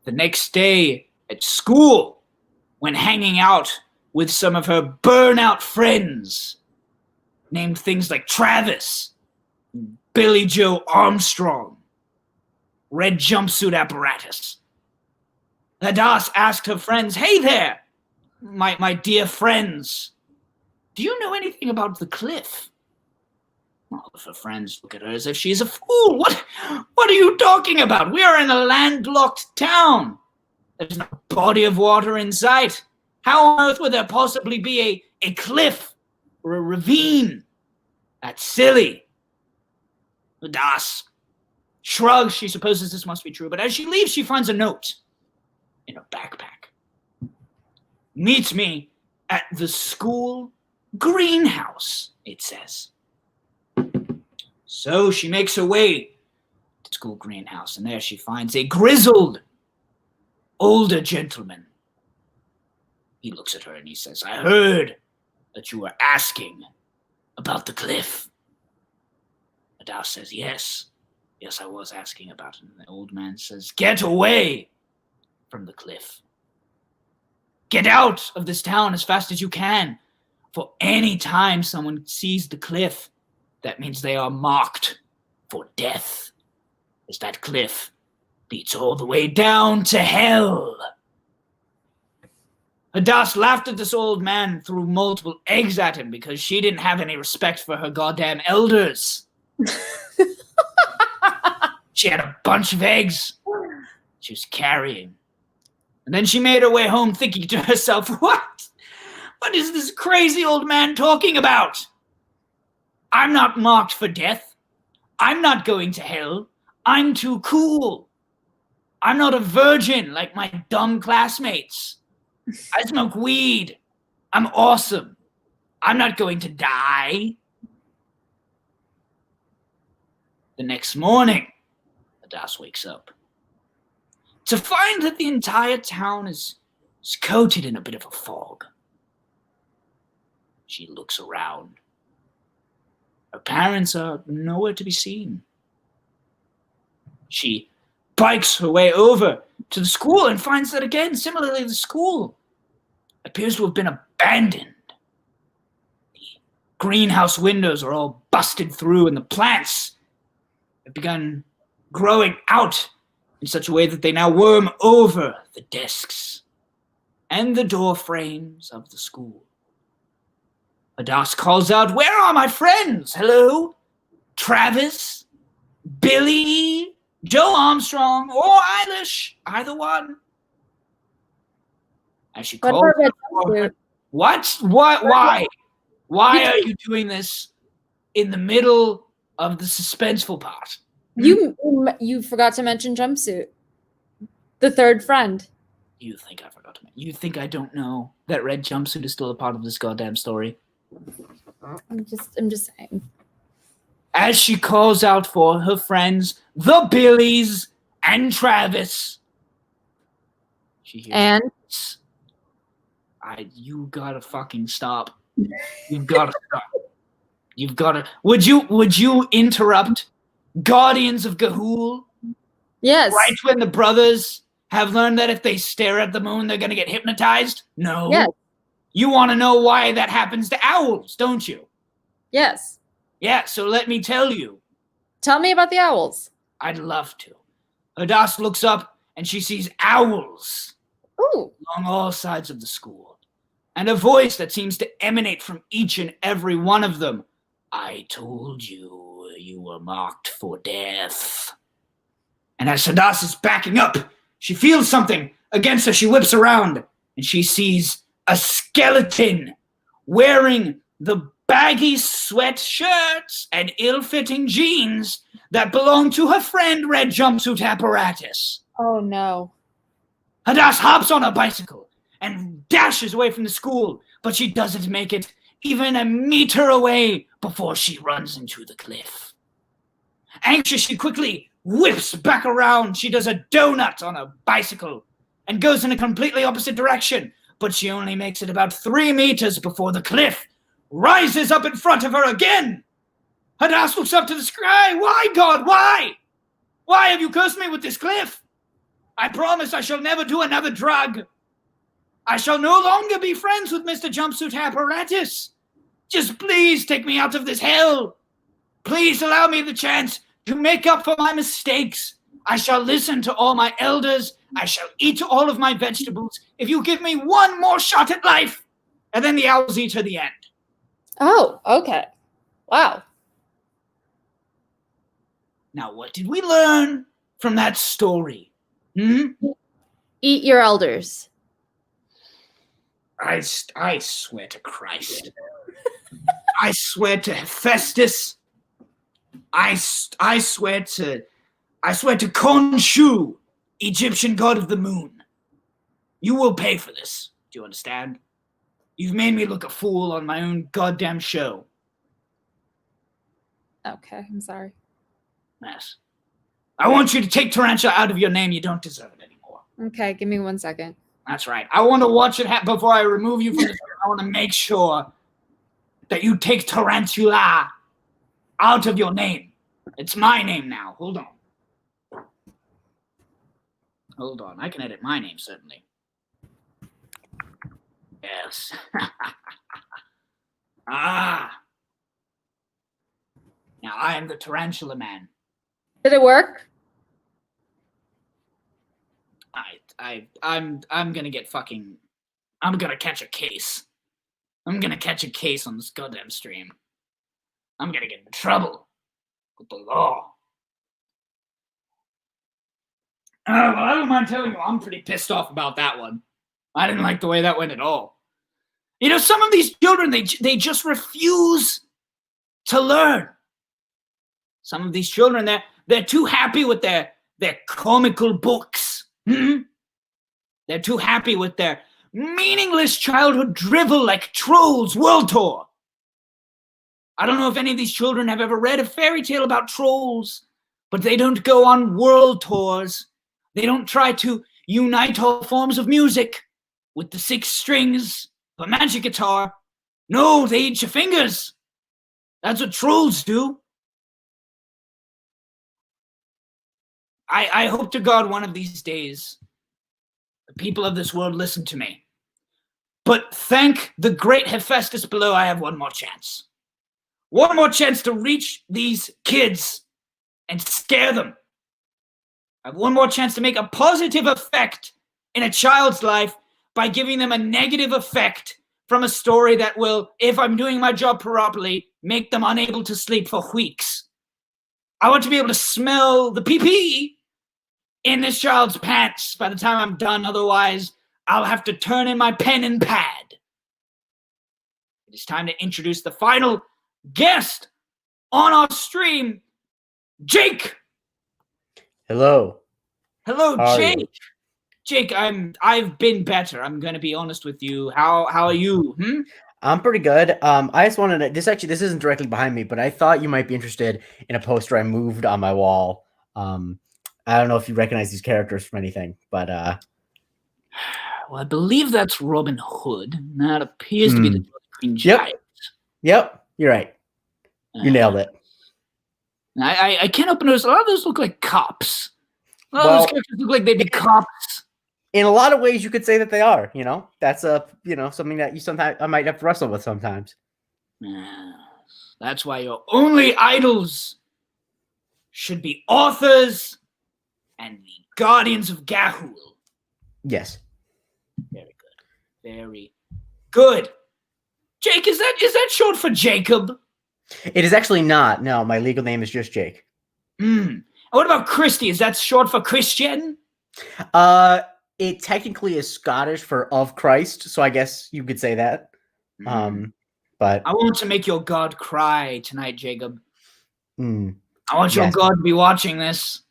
A: The next day at school, when hanging out with some of her burnout friends, named things like Travis, Billy Joe Armstrong, Red Jumpsuit Apparatus, Hadas asked her friends, "Hey there, my dear friends, do you know anything about the cliff?" All of her friends look at her as if she's a fool. What are you talking about? We are in a landlocked town. There's no body of water in sight. How on earth would there possibly be a cliff or a ravine? That's silly. Hadas shrugs. She supposes this must be true, but as she leaves, she finds a note in her backpack. "Meet me at the school greenhouse," it says. So she makes her way to school greenhouse, and there she finds a grizzled older gentleman. He looks at her and he says, "I heard that you were asking about the cliff." Hadas says, Yes, I was asking about it." And the old man says, "Get away from the cliff. Get out of this town as fast as you can. For any time someone sees the cliff, that means they are marked for death, as that cliff leads all the way down to hell." Hadas laughed at this old man and threw multiple eggs at him because she didn't have any respect for her goddamn elders. She had a bunch of eggs she was carrying. And then she made her way home thinking to herself, What is this crazy old man talking about? I'm not marked for death. I'm not going to hell. I'm too cool. I'm not a virgin like my dumb classmates. I smoke weed. I'm awesome. I'm not going to die. The next morning, Hadas wakes up to find that the entire town is coated in a bit of a fog. She looks around. Her parents are nowhere to be seen. She bikes her way over to the school and finds that again, similarly, the school appears to have been abandoned. The greenhouse windows are all busted through, and the plants have begun growing out in such a way that they now worm over the desks and the door frames of the school. Hadas calls out, "Where are my friends? Hello? Travis? Billy? Joe Armstrong? Or Eilish? Either one?" As she calls out, what? Why? Why are you doing this in the middle of the suspenseful part?
D: You forgot to mention jumpsuit. The third friend.
A: You think I forgot to mention? You think I don't know that red jumpsuit is still a part of this goddamn story?
D: I'm just saying.
A: As she calls out for her friends, the Billies and Travis, she hears
D: And
A: you gotta fucking stop. You've gotta stop. You've gotta. Would you interrupt Guardians of Ga'Hoole?
D: yes.
A: Right when the brothers have learned that if they stare at the moon, they're gonna get hypnotized? No.
D: Yes.
A: You want to know why that happens to owls, don't you?
D: Yes.
A: Yeah, so let me tell you.
D: Tell me about the owls.
A: I'd love to. Hadas looks up and she sees owls
D: Ooh.
A: along all sides of the school, and a voice that seems to emanate from each and every one of them. "I told you, you were marked for death." And as Hadas is backing up, she feels something against her. She whips around and she sees a skeleton wearing the baggy sweatshirts and ill-fitting jeans that belong to her friend Red Jumpsuit Apparatus.
D: Oh no.
A: Hadas hops on a bicycle and dashes away from the school, but she doesn't make it even a meter away before she runs into the cliff. Anxious, she quickly whips back around. She does a donut on a bicycle and goes in a completely opposite direction, but she only makes it about 3 meters before the cliff rises up in front of her again. Hadas looks up to the sky. "Why, God, why? Why have you cursed me with this cliff? I promise I shall never do another drug. I shall no longer be friends with Mr. Jumpsuit Apparatus. Just please take me out of this hell. Please allow me the chance to make up for my mistakes. I shall listen to all my elders. I shall eat all of my vegetables if you give me one more shot at life." And then the owls eat her the end.
D: Oh, okay. Wow.
A: Now, what did we learn from that story?
D: Eat your elders.
A: I swear to Christ. I swear to Hephaestus. I swear to Khonshu, Egyptian god of the moon. You will pay for this. Do you understand? You've made me look a fool on my own goddamn show.
D: Okay, I'm sorry.
A: Yes. I want you to take Tarantula out of your name. You don't deserve it anymore.
D: Okay, give me 1 second.
A: That's right. I want to watch it before I remove you from the show. I want to make sure that you take Tarantula out of your name. It's my name now. Hold on. Hold on. I can edit my name, certainly. Yes. Ah. Now I am the Tarantula Man.
D: Did it work?
A: I'm gonna get fucking. I'm gonna catch a case. I'm gonna catch a case on this goddamn stream. I'm gonna get in trouble with the law. Well, I don't mind telling you, I'm pretty pissed off about that one. I didn't like the way that went at all. You know, some of these children, they just refuse to learn. Some of these children, they're too happy with their comical books. They're too happy with their meaningless childhood drivel like Trolls World Tour. I don't know if any of these children have ever read a fairy tale about trolls but they don't go on world tours. They don't try to unite all forms of music with the 6 strings of a magic guitar. No, they eat your fingers. That's what trolls do. I hope to God one of these days the people of this world listen to me. But thank the great Hephaestus below, I have one more chance. One more chance to reach these kids and scare them. I have one more chance to make a positive effect in a child's life by giving them a negative effect from a story that will, if I'm doing my job properly, make them unable to sleep for weeks. I want to be able to smell the pee-pee in this child's pants by the time I'm done. Otherwise, I'll have to turn in my pen and pad. It is time to introduce the final guest on our stream, Jake.
E: Hello.
A: Hello,
E: How are
A: Jake.
E: you?
A: Jake, I've been better. I'm gonna be honest with you. How are you?
E: I'm pretty good. I just wanted to, this isn't directly behind me, but I thought you might be interested in a poster I moved on my wall. I don't know if you recognize these characters from anything, but
A: Well, I believe that's Robin Hood. And that appears to be the Green Giant.
E: Yep, you're right. You nailed it.
A: I can't open those. A lot of those look like cops. A lot of
E: Well,
A: those characters look like they'd be cops.
E: In a lot of ways, you could say that they are. You know, that's something that you sometimes I might have to wrestle with sometimes.
A: That's why your only idols should be authors and the guardians of Gahul.
E: Yes.
A: Very good. Very good. Jake, is that short for Jacob?
E: It is actually not. No, my legal name is just Jake.
A: What about Christie? Is that short for Christian?
E: It technically is Scottish for of Christ, so I guess you could say that. But
A: I want to make your God cry tonight, Jacob.
E: I
A: want your God to be watching this.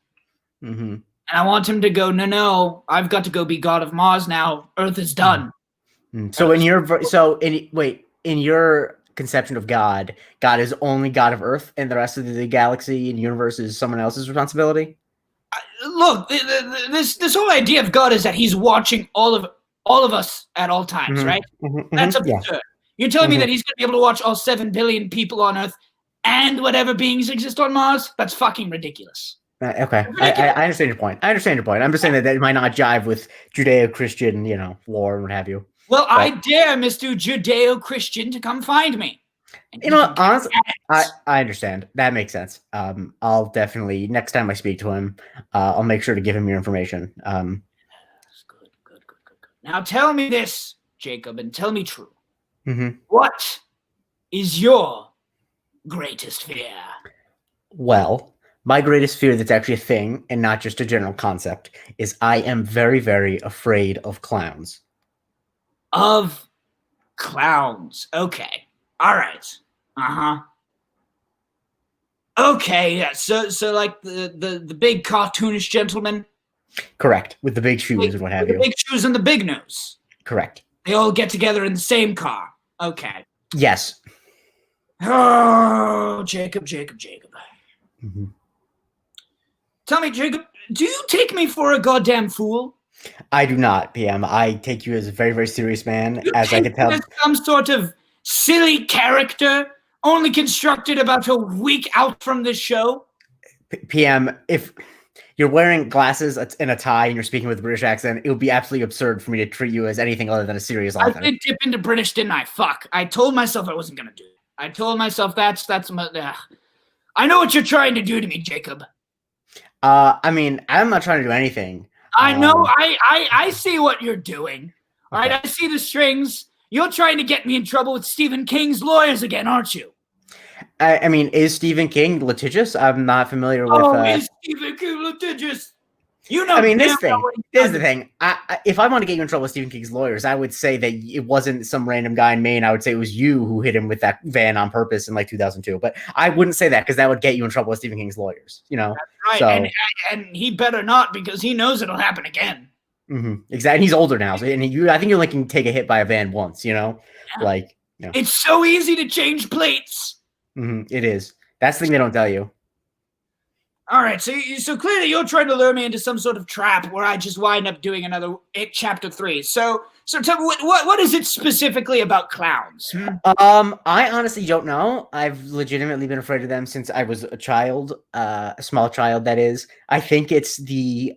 E: And
A: I want him to go, no, I've got to go be God of Mars now. Earth is done.
E: So in your conception of God, God is only God of Earth, and the rest of the galaxy and universe is someone else's responsibility?
A: Look, this whole idea of God is that he's watching all of us at all times, right? That's absurd. Yeah. You're telling me that he's going to be able to watch all 7 billion people on Earth and whatever beings exist on Mars? That's fucking ridiculous.
E: Okay, I understand your point. I'm just saying that it might not jive with Judeo-Christian, lore and what have you.
A: Well, I dare Mr. Judeo-Christian to come find me.
E: Honestly, I understand. That makes sense. I'll definitely, next time I speak to him, I'll make sure to give him your information.
A: Good. Now tell me this, Jacob, and tell me true. What is your greatest fear?
E: Well, my greatest fear that's actually a thing and not just a general concept is I am very, very afraid of clowns.
A: Of clowns. Okay. All right. Okay. Yeah. So like the big cartoonish gentleman.
E: Correct. With the big shoes and what have you.
A: The big shoes and the big nose.
E: Correct.
A: They all get together in the same car. Okay.
E: Yes.
A: Oh, Jacob. Tell me, Jacob, do you take me for a goddamn fool?
E: I do not, PM. I take you as a very, very serious man, as I can tell.
A: As some sort of silly character only constructed about a week out from this show?
E: PM, if you're wearing glasses and a tie and you're speaking with a British accent, it would be absolutely absurd for me to treat you as anything other than a serious author.
A: I did dip into British, didn't I? Fuck. I told myself I wasn't going to do it. I told myself that's my... I know what you're trying to do to me, Jacob.
E: I mean, I'm not trying to do anything.
A: I know. I see what you're doing. All right, I see the strings. You're trying to get me in trouble with Stephen King's lawyers again, aren't you?
E: I mean, is Stephen King litigious? I'm not familiar with...
A: is Stephen King litigious? You know,
E: I mean, this is the thing. If I want to get you in trouble with Stephen King's lawyers, I would say that it wasn't some random guy in Maine. I would say it was you who hit him with that van on purpose in like 2002. But I wouldn't say that because that would get you in trouble with Stephen King's lawyers. That's
A: right. So, and he better not because he knows it'll happen again.
E: Exactly. He's older now, so, and I think you only can take a hit by a van once. It's
A: so easy to change plates.
E: It is. That's the thing they don't tell you.
A: All right, so clearly you're trying to lure me into some sort of trap where I just wind up doing another chapter 3. So tell me what is it specifically about clowns?
E: I honestly don't know. I've legitimately been afraid of them since I was a child, a small child. That is, I think it's the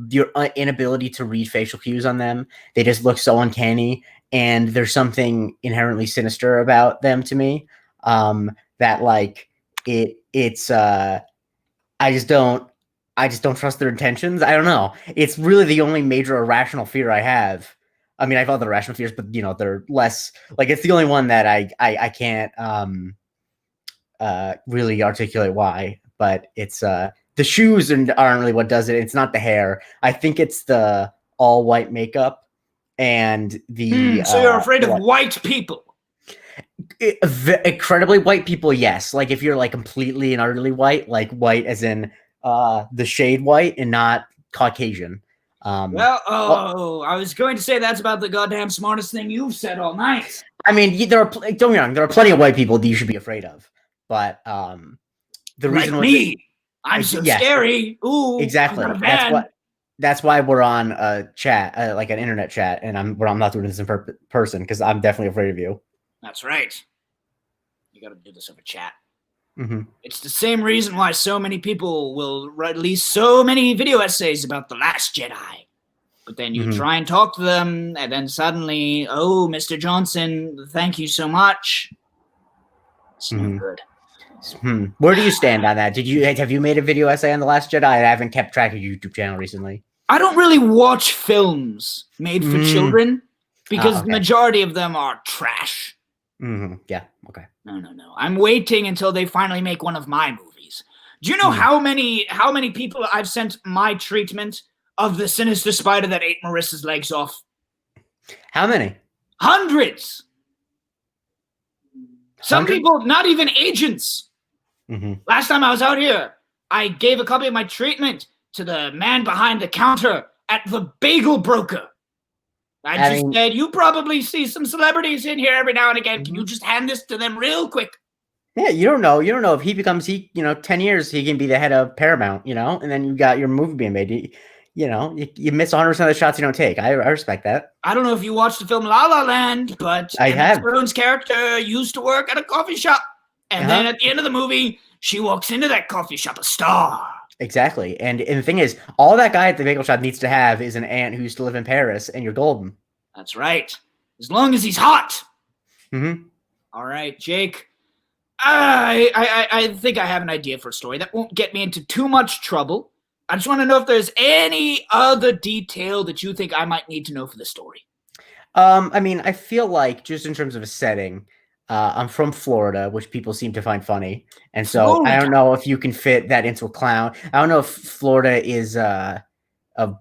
E: your inability to read facial cues on them. They just look so uncanny, and there's something inherently sinister about them to me. That like it's I just don't trust their intentions. I don't know. It's really the only major irrational fear I have. I mean, I have other irrational fears, but they're less like it's the only one that I can't really articulate why. But it's the shoes aren't really what does it. It's not the hair. I think it's the all white makeup and the.
A: So you're afraid of white people.
E: Incredibly white people, yes. Like if you're like completely and utterly white, like white as in the shade white and not Caucasian.
A: I was going to say that's about the goddamn smartest thing you've said all night.
E: I mean, don't get me wrong, there are plenty of white people that you should be afraid of, but the reason
A: like me, I'm so scary. Ooh,
E: exactly. That's why we're on a chat, like an internet chat, and I'm not doing this in person because I'm definitely afraid of you.
A: That's right. You got to do this over chat.
E: Mm-hmm.
A: It's the same reason why so many people will release so many video essays about The Last Jedi. But then you try and talk to them, and then suddenly, oh, Mr. Johnson, thank you so much. It's no good.
E: Where do you stand on that? Have you made a video essay on The Last Jedi? I haven't kept track of your YouTube channel recently.
A: I don't really watch films made for children because the majority of them are trash.
E: Yeah. Okay.
A: No. I'm waiting until they finally make one of my movies. Do you know how many people I've sent my treatment of the sinister spider that ate Marissa's legs off?
E: How many?
A: Hundreds. Some people, not even agents. Last time I was out here, I gave a copy of my treatment to the man behind the counter at the bagel broker. I just said, you probably see some celebrities in here every now and again. Can you just hand this to them real quick?
E: Yeah, you don't know. You don't know if he becomes 10 years, he can be the head of Paramount, and then you got your movie being made. You miss 100% of the shots you don't take. I respect that.
A: I don't know if you watched the film La La Land, but Emma Stone's character used to work at a coffee shop. And then at the end of the movie, she walks into that coffee shop a star.
E: Exactly. And the thing is, all that guy at the bagel shop needs to have is an aunt who used to live in Paris, and you're golden.
A: That's right. As long as he's hot.
E: All
A: right, Jake. I think I have an idea for a story that won't get me into too much trouble. I just want to know if there's any other detail that you think I might need to know for the story.
E: I mean, I feel like just in terms of a setting, I'm from Florida, which people seem to find funny. And so I don't know if you can fit that into a clown. I don't know if Florida is a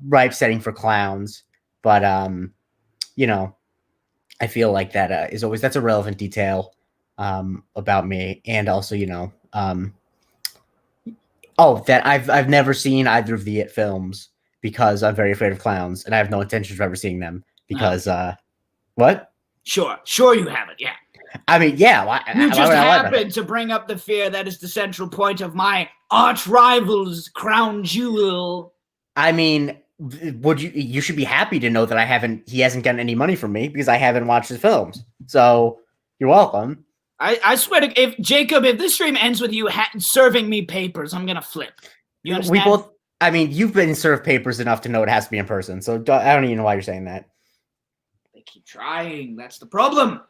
E: ripe setting for clowns, but, I feel like that that's a relevant detail about me. And also, that I've never seen either of the It films because I'm very afraid of clowns, and I have no intention of ever seeing them because, what?
A: Sure you haven't, yeah.
E: I mean, yeah.
A: You just happened to bring up the fear that is the central point of my arch rival's crown jewel.
E: I mean, you should be happy to know that he hasn't gotten any money from me because I haven't watched his films. So you're welcome.
A: I swear to if this stream ends with you serving me papers, I'm gonna flip. You understand?
E: You've been served papers enough to know it has to be in person. So I don't even know why you're saying that.
A: They keep trying. That's the problem.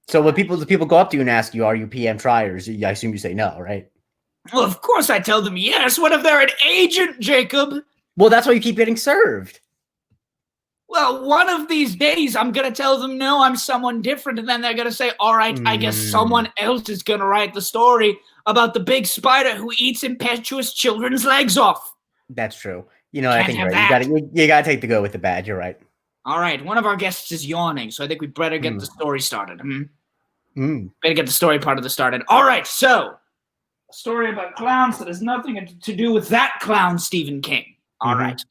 E: So when people go up to you and ask you, "Are you PM Triars?" I assume you say no, right?
A: Well, of course I tell them yes. What if they're an agent, Jacob?
E: Well, that's why you keep getting served.
A: Well, one of these days I'm going to tell them, no, I'm someone different. And then they're going to say, all right, I guess someone else is going to write the story about the big spider who eats impetuous children's legs off.
E: That's true. I think you're right. You got to take the good with the bad. You're right.
A: All right. One of our guests is yawning, so I think we better get the story started. Better get the story part of this started. All right. So a story about clowns that has nothing to do with that clown, Stephen King. All right.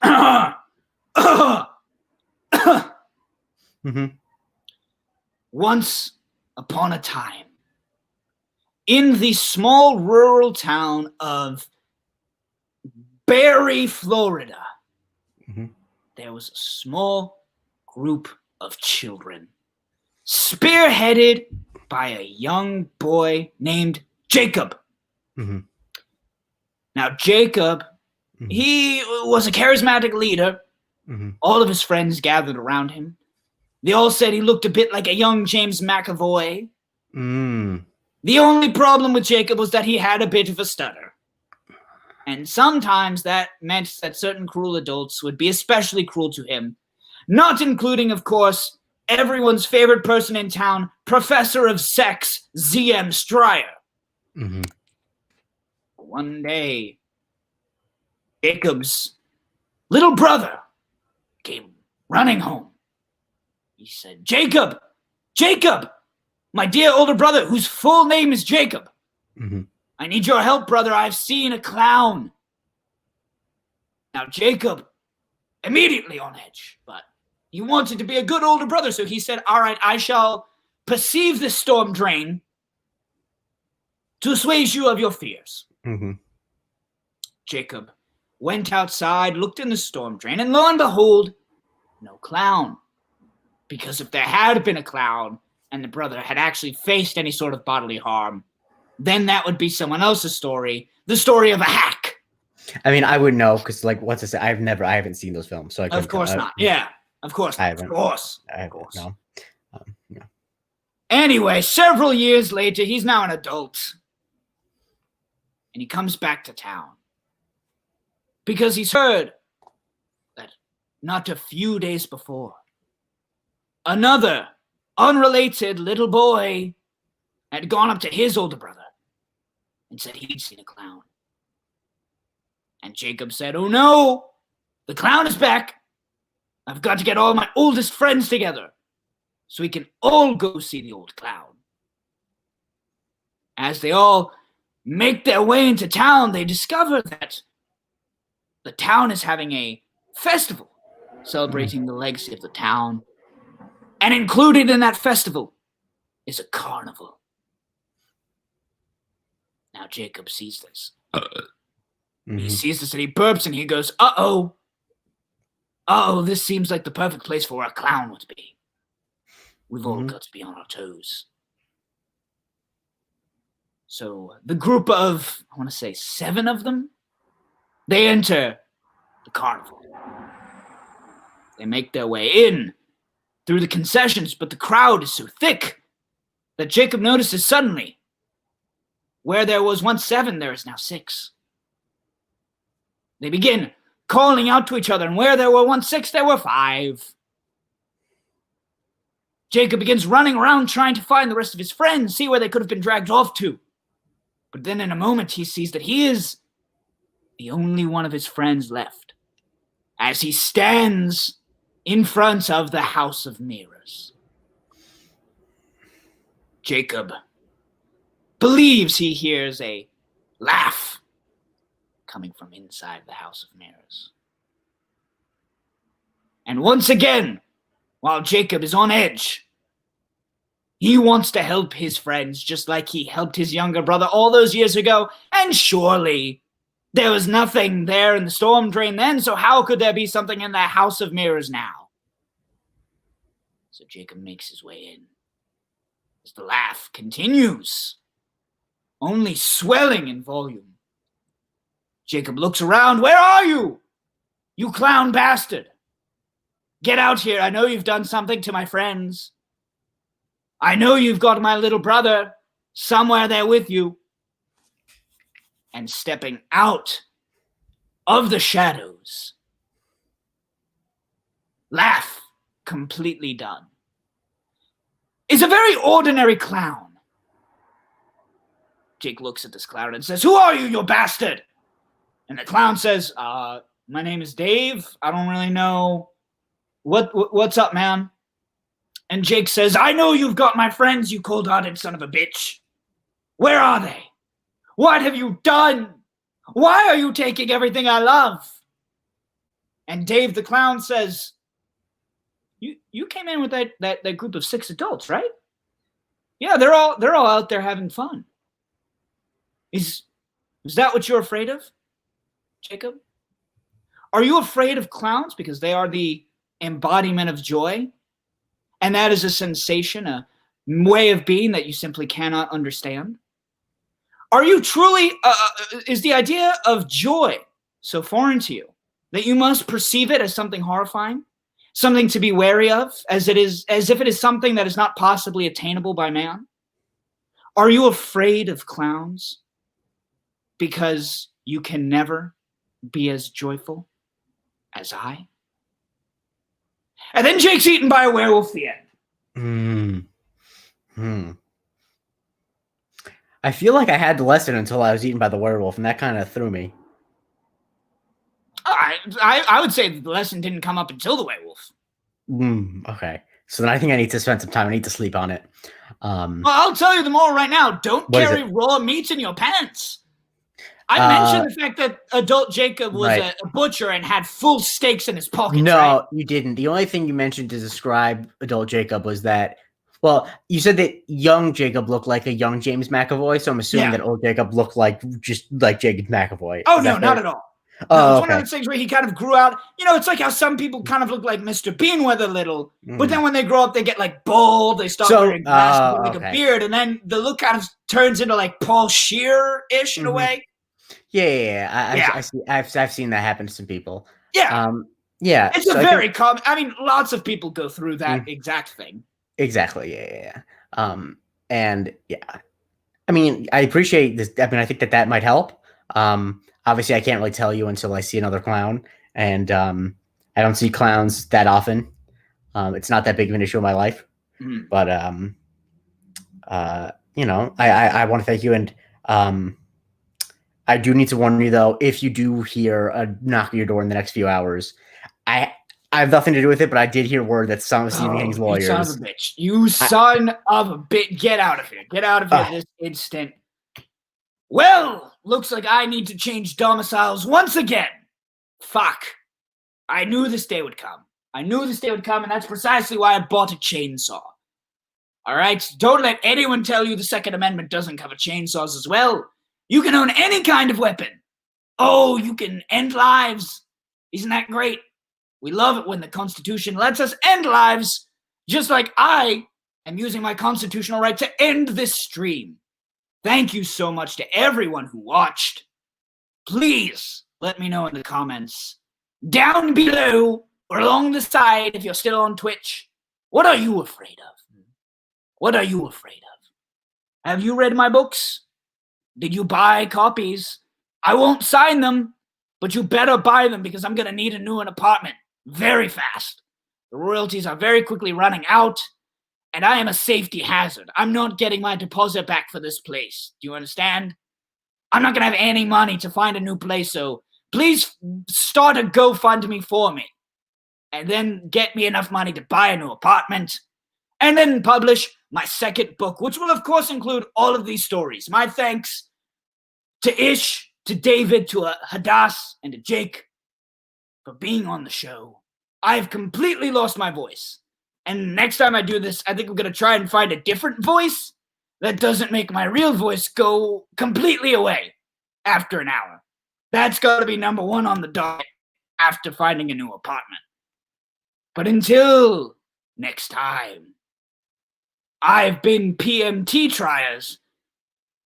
A: Once upon a time, in the small rural town of Barry, Florida, there was a small group of children, spearheaded by a young boy named Jacob. Now, Jacob, he was a charismatic leader. All of his friends gathered around him. They all said he looked a bit like a young James McAvoy. The only problem with Jacob was that he had a bit of a stutter. And sometimes that meant that certain cruel adults would be especially cruel to him, not including, of course, everyone's favorite person in town, Professor of Sex, Z.M. Stryer. One day, Jacob's little brother came running home. He said, Jacob, my dear older brother, whose full name is Jacob. I need your help, brother. I've seen a clown. Now, Jacob, immediately on edge, but he wanted to be a good older brother, so he said, all right, I shall perceive this storm drain to assuage you of your fears. Jacob went outside, looked in the storm drain, and lo and behold, no clown. Because if there had been a clown and the brother had actually faced any sort of bodily harm, then that would be someone else's story, the story of a hack.
E: I mean, I would know because, like, what's this? I haven't seen those films, so I couldn't.
A: Of course not. Yeah, of course.
E: I haven't.
A: Of course.
E: Of course. No.
A: Anyway, several years later, he's now an adult, and he comes back to town because he's heard that not a few days before, another unrelated little boy had gone up to his older brother and said he'd seen a clown. And Jacob said, oh no, the clown is back. I've got to get all my oldest friends together so we can all go see the old clown. As they all make their way into town, they discover that the town is having a festival celebrating the legacy of the town. And included in that festival is a carnival. Now Jacob sees this. He sees this and he burps and he goes, uh-oh. Uh-oh, this seems like the perfect place for where a clown would be. We've all got to be on our toes. So the group of, I want to say 7 of them, they enter the carnival. They make their way in through the concessions, but the crowd is so thick that Jacob notices suddenly where there was once 7, there is now 6. They begin calling out to each other, and where there were once 6, there were 5. Jacob begins running around trying to find the rest of his friends, see where they could have been dragged off to. But then in a moment he sees that he is the only one of his friends left, as he stands in front of the House of Mirrors. Jacob believes he hears a laugh coming from inside the House of Mirrors. And once again, while Jacob is on edge, he wants to help his friends just like he helped his younger brother all those years ago, and surely there was nothing there in the storm drain then, so how could there be something in the House of Mirrors now? So Jacob makes his way in. As the laugh continues, only swelling in volume. Jacob looks around. Where are you? You clown bastard. Get out here. I know you've done something to my friends. I know you've got my little brother somewhere there with you. And stepping out of the shadows, laugh completely done, is a very ordinary clown. Jake looks at this clown and says, who are you, you bastard? And the clown says, my name is Dave. I don't really know. What's up, man? And Jake says, I know you've got my friends, you cold-hearted son of a bitch. Where are they? What have you done? Why are you taking everything I love? And Dave the clown says, you came in with that group of 6 adults, right? Yeah, they're all out there having fun. Is that what you're afraid of, Jacob? Are you afraid of clowns because they are the embodiment of joy? And that is a sensation, a way of being that you simply cannot understand? Are you truly, is the idea of joy so foreign to you that you must perceive it as something horrifying, something to be wary of, as if it is something that is not possibly attainable by man? Are you afraid of clowns because you can never be as joyful as I? And then Jake's eaten by a werewolf at the end.
E: I feel like I had the lesson until I was eaten by the werewolf, and that kind of threw me.
A: I would say the lesson didn't come up until the werewolf.
E: Okay. So then I think I need to spend some time. I need to sleep on it.
A: Well, I'll tell you the moral right now. Don't carry raw meat in your pants. I mentioned the fact that adult Jacob was a butcher and had full steaks in his pockets.
E: No,
A: right?
E: You didn't. The only thing you mentioned to describe adult Jacob was that, well, you said that young Jacob looked like a young James McAvoy, so I'm assuming that old Jacob looked like just like Jacob McAvoy.
A: Oh, no, not at all. No, it's one of those things where he kind of grew out. You know, it's like how some people kind of look like Mr. Bean when they're little, but then when they grow up, they get like bald. They start wearing glasses with like a beard, and then the look kind of turns into like Paul Scheer-ish in a way.
E: Yeah. I've seen that happen to some people.
A: Yeah.
E: Yeah.
A: It's a very common. I mean, lots of people go through that exact thing.
E: Exactly. Yeah. And yeah, I mean, I appreciate this. I mean, I think that might help. Obviously, I can't really tell you until I see another clown, and I don't see clowns that often. It's not that big of an issue in my life, but you know, I want to thank you, and I do need to warn you though, if you do hear a knock at your door in the next few hours, I have nothing to do with it, but I did hear word that some of Stephen King's lawyers.
A: You son of a bitch! You son of a bitch! Get out of here! Get out of here this instant! Well, looks like I need to change domiciles once again. Fuck! I knew this day would come. And that's precisely why I bought a chainsaw. All right, don't let anyone tell you the Second Amendment doesn't cover chainsaws as well. You can own any kind of weapon. Oh, you can end lives. Isn't that great? We love it when the Constitution lets us end lives, just like I am using my constitutional right to end this stream. Thank you so much to everyone who watched. Please let me know in the comments down below or along the side if you're still on Twitch. What are you afraid of? What are you afraid of? Have you read my books? Did you buy copies? I won't sign them, but you better buy them because I'm going to need a new apartment very fast. The royalties are very quickly running out, and I am a safety hazard. I'm not getting my deposit back for this place. Do you understand? I'm not going to have any money to find a new place, so please start a GoFundMe for me. And then get me enough money to buy a new apartment. And then publish my second book, which will, of course, include all of these stories. My thanks to Ish, to David, to Hadas, and to Jake for being on the show. I've completely lost my voice. And next time I do this, I think I'm going to try and find a different voice that doesn't make my real voice go completely away after an hour. That's got to be number one on the docket after finding a new apartment. But until next time, I've been PMT Triars,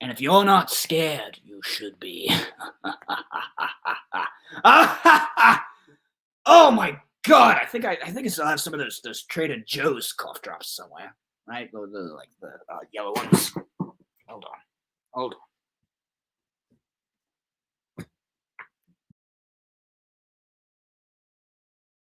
A: and if you're not scared, you should be. Oh my God! I think I still have some of those Trader Joe's cough drops somewhere, right? The yellow ones. Hold on.